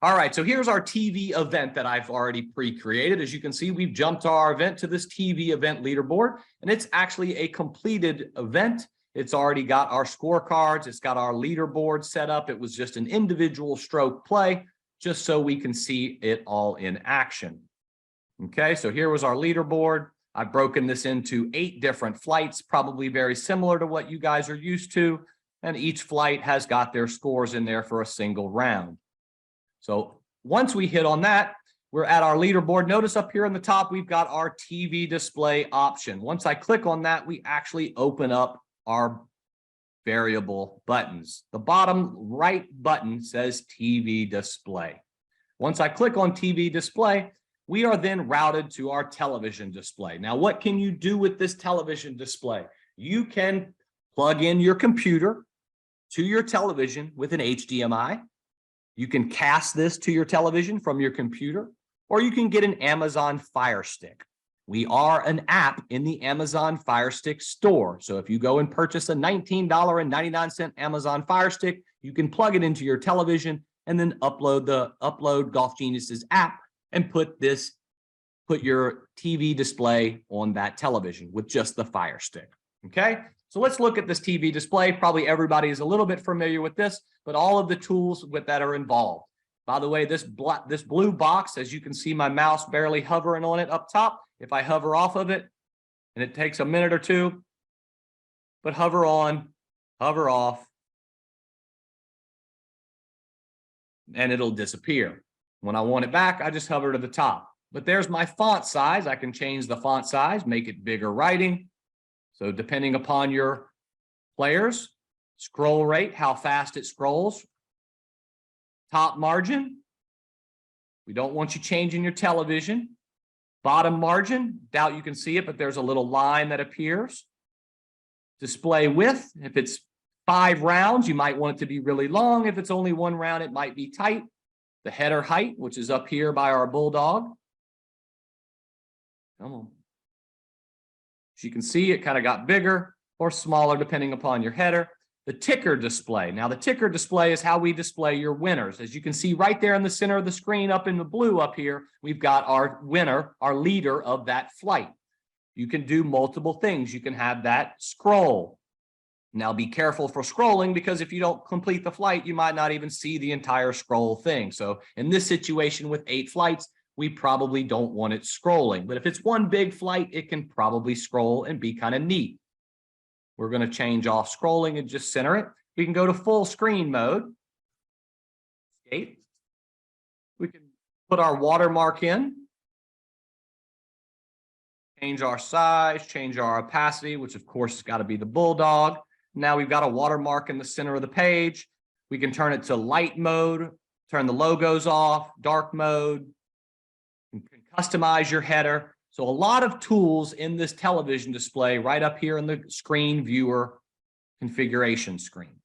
All right, so here's our TV event that I've already pre-created. As you can see, we've jumped our event to this TV event leaderboard, and it's actually a completed event. It's already got our scorecards. It's got our leaderboard set up. It was just an individual stroke play, just so we can see it all in action. Okay, so here was our leaderboard. I've broken this into 8 different flights, probably very similar to what you guys are used to. And each flight has got their scores in there for a single round. So once we hit on that, we're at our leaderboard. Notice up here in the top, we've got our TV display option. Once I click on that, we actually open up our variable buttons. The bottom right button says TV display. Once I click on TV display, we are then routed to our television display. Now, what can you do with this television display? You can plug in your computer to your television with an HDMI. You can cast this to your television from your computer, or you can get an Amazon Fire Stick. We are an app in the Amazon Fire Stick store. So if you go and purchase a $19.99 Amazon Fire Stick, you can plug it into your television and then upload Golf Genius's app and put your TV display on that television with just the Fire Stick. Okay, so let's look at this TV display. Probably everybody is a little bit familiar with this, but all of the tools that are involved. By the way, this blue box, as you can see my mouse barely hovering on it up top. If I hover off of it, and it takes a minute or two, but hover on, hover off, and it'll disappear. When I want it back, I just hover to the top. But there's my font size. I can change the font size, make it bigger writing. So depending upon your players, scroll rate, how fast it scrolls, top margin. We don't want you changing your television. Bottom margin, doubt you can see it, but there's a little line that appears. Display width, if it's 5 rounds, you might want it to be really long. If it's only 1 round, it might be tight. The header height, which is up here by our bulldog. Come on. As you can see, it kind of got bigger or smaller depending upon your header. The ticker display. Now, the ticker display is how we display your winners. As you can see right there in the center of the screen up in the blue up here, we've got our winner, our leader of that flight. You can do multiple things. You can have that scroll. Now, be careful for scrolling because if you don't complete the flight, you might not even see the entire scroll thing. So in this situation with 8 flights, we probably don't want it scrolling. But if it's one big flight, it can probably scroll and be kind of neat. We're going to change off scrolling and just center it. We can go to full screen mode. Escape. We can put our watermark in. Change our size, change our opacity, which of course has got to be the bulldog. Now we've got a watermark in the center of the page. We can turn it to light mode, turn the logos off, dark mode. You can customize your header. So a lot of tools in this television display right up here in the screen viewer configuration screen.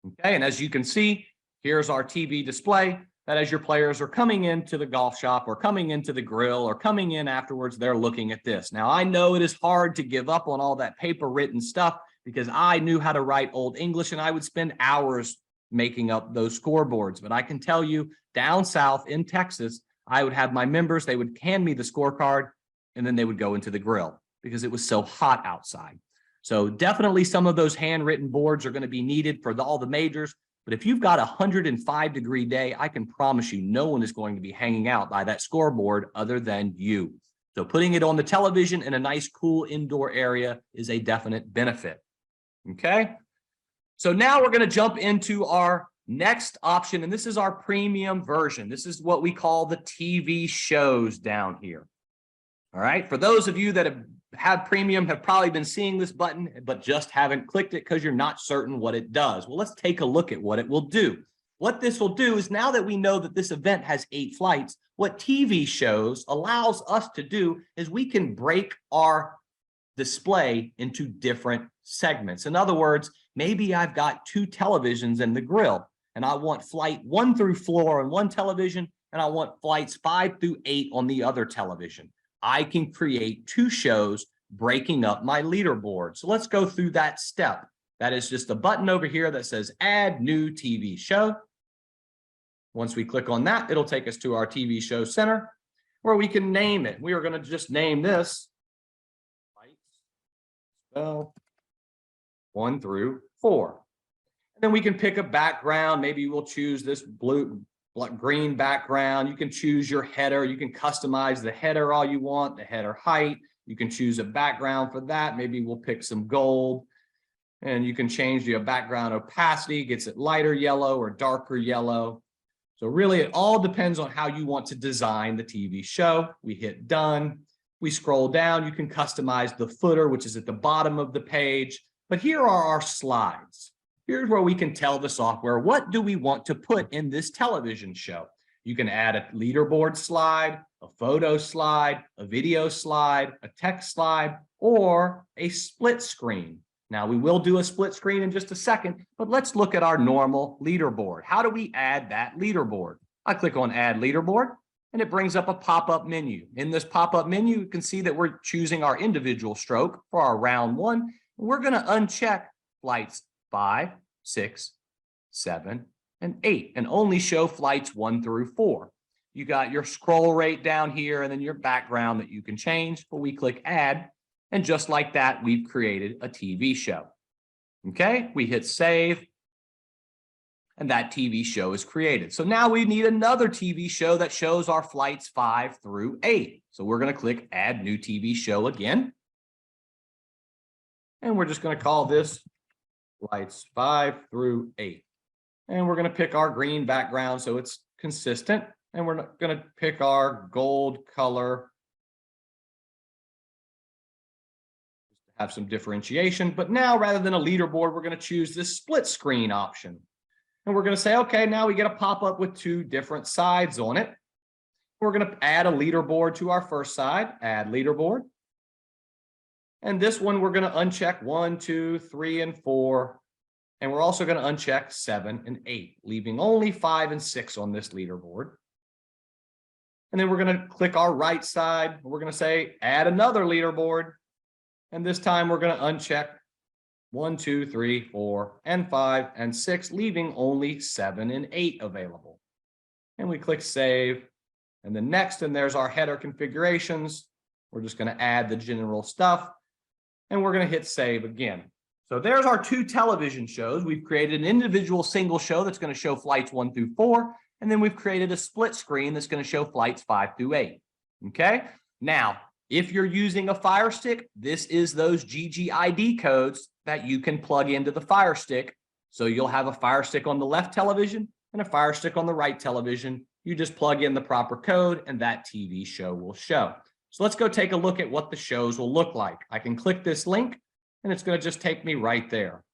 Okay, and as you can see, here's our TV display that as your players are coming into the golf shop or coming into the grill or coming in afterwards, they're looking at this. Now, I know it is hard to give up on all that paper written stuff because I knew how to write Old English and I would spend hours making up those scoreboards. But I can tell you down south in Texas, I would have my members, they would hand me the scorecard and then they would go into the grill because it was so hot outside. So definitely some of those handwritten boards are going to be needed for all the majors. But if you've got a 105-degree day, I can promise you no one is going to be hanging out by that scoreboard other than you. So putting it on the television in a nice, cool indoor area is a definite benefit. Okay. So now we're going to jump into our next option, and this is our premium version. This is what we call the TV shows down here. All right. For those of you that have premium, have probably been seeing this button, but just haven't clicked it because you're not certain what it does. Well, let's take a look at what it will do. What this will do is now that we know that this event has 8 flights, what TV shows allows us to do is we can break our display into different segments. In other words, maybe I've got 2 televisions in the grill and I want flight 1 through 4 on one television and I want flights 5 through 8 on the other television. I can create 2 shows breaking up my leaderboard. So let's go through that step. That is just a button over here that says add new TV show. Once we click on that, it'll take us to our TV show center where we can name it. We are going to just name this Spell 1 through 4. And then we can pick a background. Maybe we'll choose this green background. You can choose your header. You can customize the header all you want, the header height. You can choose a background for that. Maybe we'll pick some gold and you can change the background opacity, gets it lighter yellow or darker yellow. So really it all depends on how you want to design the TV show. We hit done. We scroll down. You can customize the footer, which is at the bottom of the page. But here are our slides. Here's where we can tell the software, what do we want to put in this television show? You can add a leaderboard slide, a photo slide, a video slide, a text slide, or a split screen. Now, we will do a split screen in just a second, but let's look at our normal leaderboard. How do we add that leaderboard? I click on Add Leaderboard, and it brings up a pop-up menu. In this pop-up menu, you can see that we're choosing our individual stroke for our round 1. We're going to uncheck flights 5, 6, 7, and 8, and only show flights 1 through 4. You got your scroll rate down here and then your background that you can change, but we click Add, and just like that, we've created a TV show. Okay, we hit Save, and that TV show is created. So now we need another TV show that shows our flights 5 through 8. So we're going to click Add New TV Show again. And we're just going to call this flights 5 through 8. And we're going to pick our green background so it's consistent. And we're going to pick our gold color. Just to have some differentiation. But now, rather than a leaderboard, we're going to choose this split screen option. And we're going to say, okay, now we get a pop-up with 2 different sides on it. We're going to add a leaderboard to our first side, add leaderboard. And this one, we're going to uncheck 1, 2, 3, and 4. And we're also going to uncheck 7 and 8, leaving only 5 and 6 on this leaderboard. And then we're going to click our right side. We're going to say, add another leaderboard. And this time we're going to uncheck 1, 2, 3, 4, and 5, and 6, leaving only 7 and 8 available. And we click Save. And then next, and there's our header configurations. We're just going to add the general stuff. And we're going to hit Save again. So there's our 2 television shows. We've created an individual single show that's going to show flights 1 through 4. And then we've created a split screen that's going to show flights 5 through 8. Okay. Now, if you're using a Fire Stick, this is those GGID codes that you can plug into the Fire Stick. So you'll have a Fire Stick on the left television and a Fire Stick on the right television. You just plug in the proper code and that TV show will show. So let's go take a look at what the shows will look like. I can click this link and it's going to just take me right there.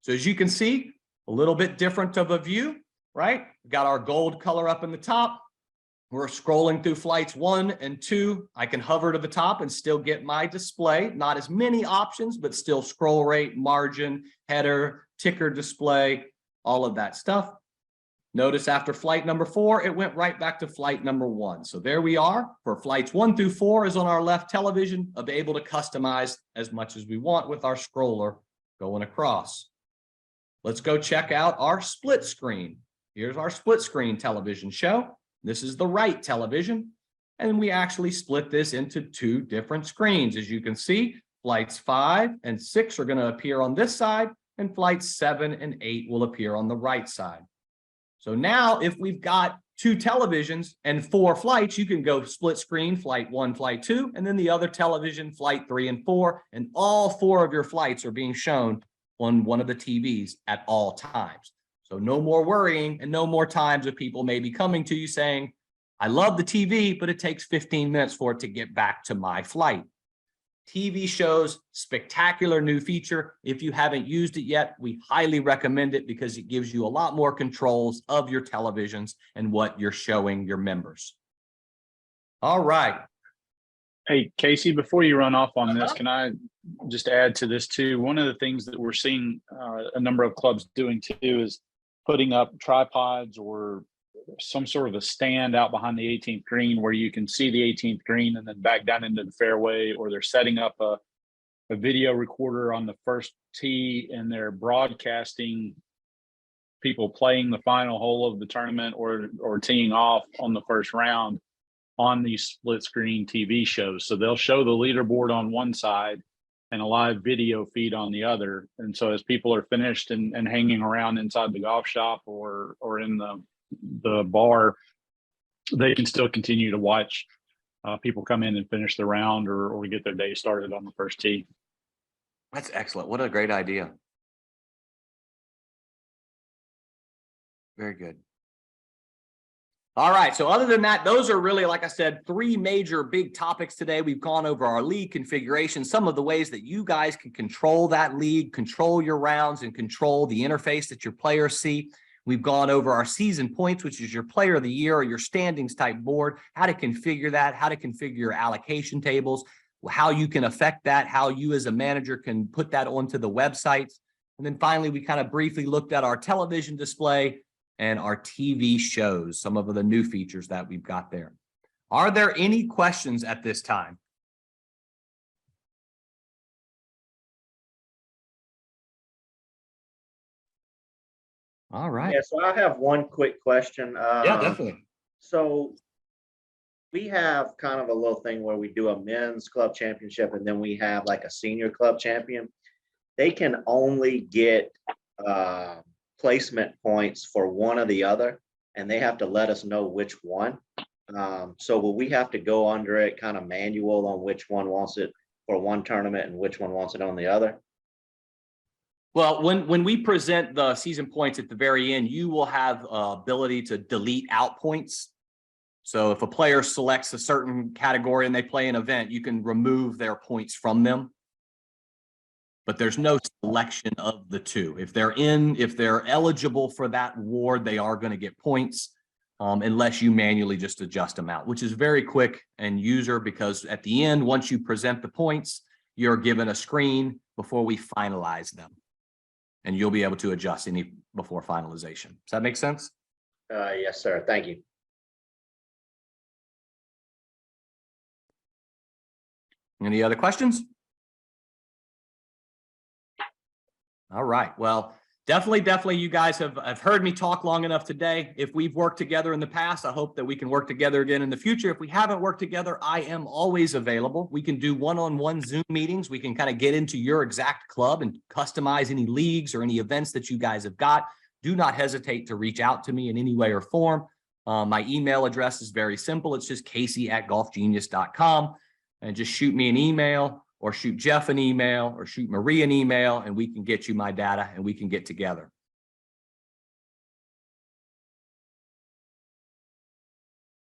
So as you can see, a little bit different of a view, right? We've got our gold color up in the top. We're scrolling through flights 1 and 2. I can hover to the top and still get my display. Not as many options, but still scroll rate, margin, header, ticker display, all of that stuff. Notice after flight number 4, it went right back to flight number 1. So there we are. For flights 1 through 4 is on our left television, of able to customize as much as we want with our scroller going across. Let's go check out our split screen. Here's our split screen television show. This is the right television. And we actually split this into 2 different screens. As you can see, flights 5 and 6 are going to appear on this side, and flights 7 and 8 will appear on the right side. So now if we've got 2 televisions and 4 flights, you can go split screen, flight 1, flight 2, and then the other television, flight 3 and 4, and all 4 of your flights are being shown on one of the TVs at all times. So no more worrying and no more times of people maybe coming to you saying, I love the TV, but it takes 15 minutes for it to get back to my flight. TV shows, spectacular new feature. If you haven't used it yet, we highly recommend it because it gives you a lot more controls of your televisions and what you're showing your members. All right. Hey, Casey, before you run off on this, can I just add to this too? One of the things that we're seeing a number of clubs doing too is putting up tripods or some sort of a stand out behind the 18th green where you can see the 18th green and then back down into the fairway, or they're setting up a video recorder on the first tee and they're broadcasting people playing the final hole of the tournament or teeing off on the first round on these split screen TV shows. So they'll show the leaderboard on one side and a live video feed on the other. And so as people are finished and hanging around inside the golf shop or in the bar, they can still continue to watch people come in and finish the round or get their day started on the first tee. That's excellent. What a great idea. Very good. All right. So other than that, those are really, like I said, 3 major big topics today. We've gone over our league configuration, some of the ways that you guys can control that league, control your rounds, and control the interface that your players see. We've gone over our season points, which is your player of the year or your standings type board, how to configure that, how to configure your allocation tables, how you can affect that, how you as a manager can put that onto the websites. And then finally, we kind of briefly looked at our television display and our TV shows, some of the new features that we've got there. Are there any questions at this time? All right. Yeah, so I have one quick question. Yeah, definitely. So we have kind of a little thing where we do a men's club championship and then we have like a senior club champion. They can only get placement points for one or the other, and they have to let us know which one. So will we have to go under it kind of manual on which one wants it for one tournament and which one wants it on the other? Well, when we present the season points at the very end, you will have ability to delete out points. So if a player selects a certain category and they play an event, you can remove their points from them. But there's no selection of the two. If they're eligible for that award, they are going to get points unless you manually just adjust them out, which is very quick and user, because at the end, once you present the points, you're given a screen before we finalize them. And you'll be able to adjust any before finalization. Does that make sense? Yes, sir. Thank you. Any other questions? All right. Well, definitely you guys have heard me talk long enough today. If we've worked together in the past, I hope that we can work together again in the future. If we haven't worked together, I am always available. We can do one-on-one Zoom meetings. We can kind of get into your exact club and customize any leagues or any events that you guys have got. Do not hesitate to reach out to me in any way or form. My email address is very simple. It's just casey@golfgenius.com, and just shoot me an email or shoot Jeff an email or shoot Marie an email, and we can get you my data and we can get together.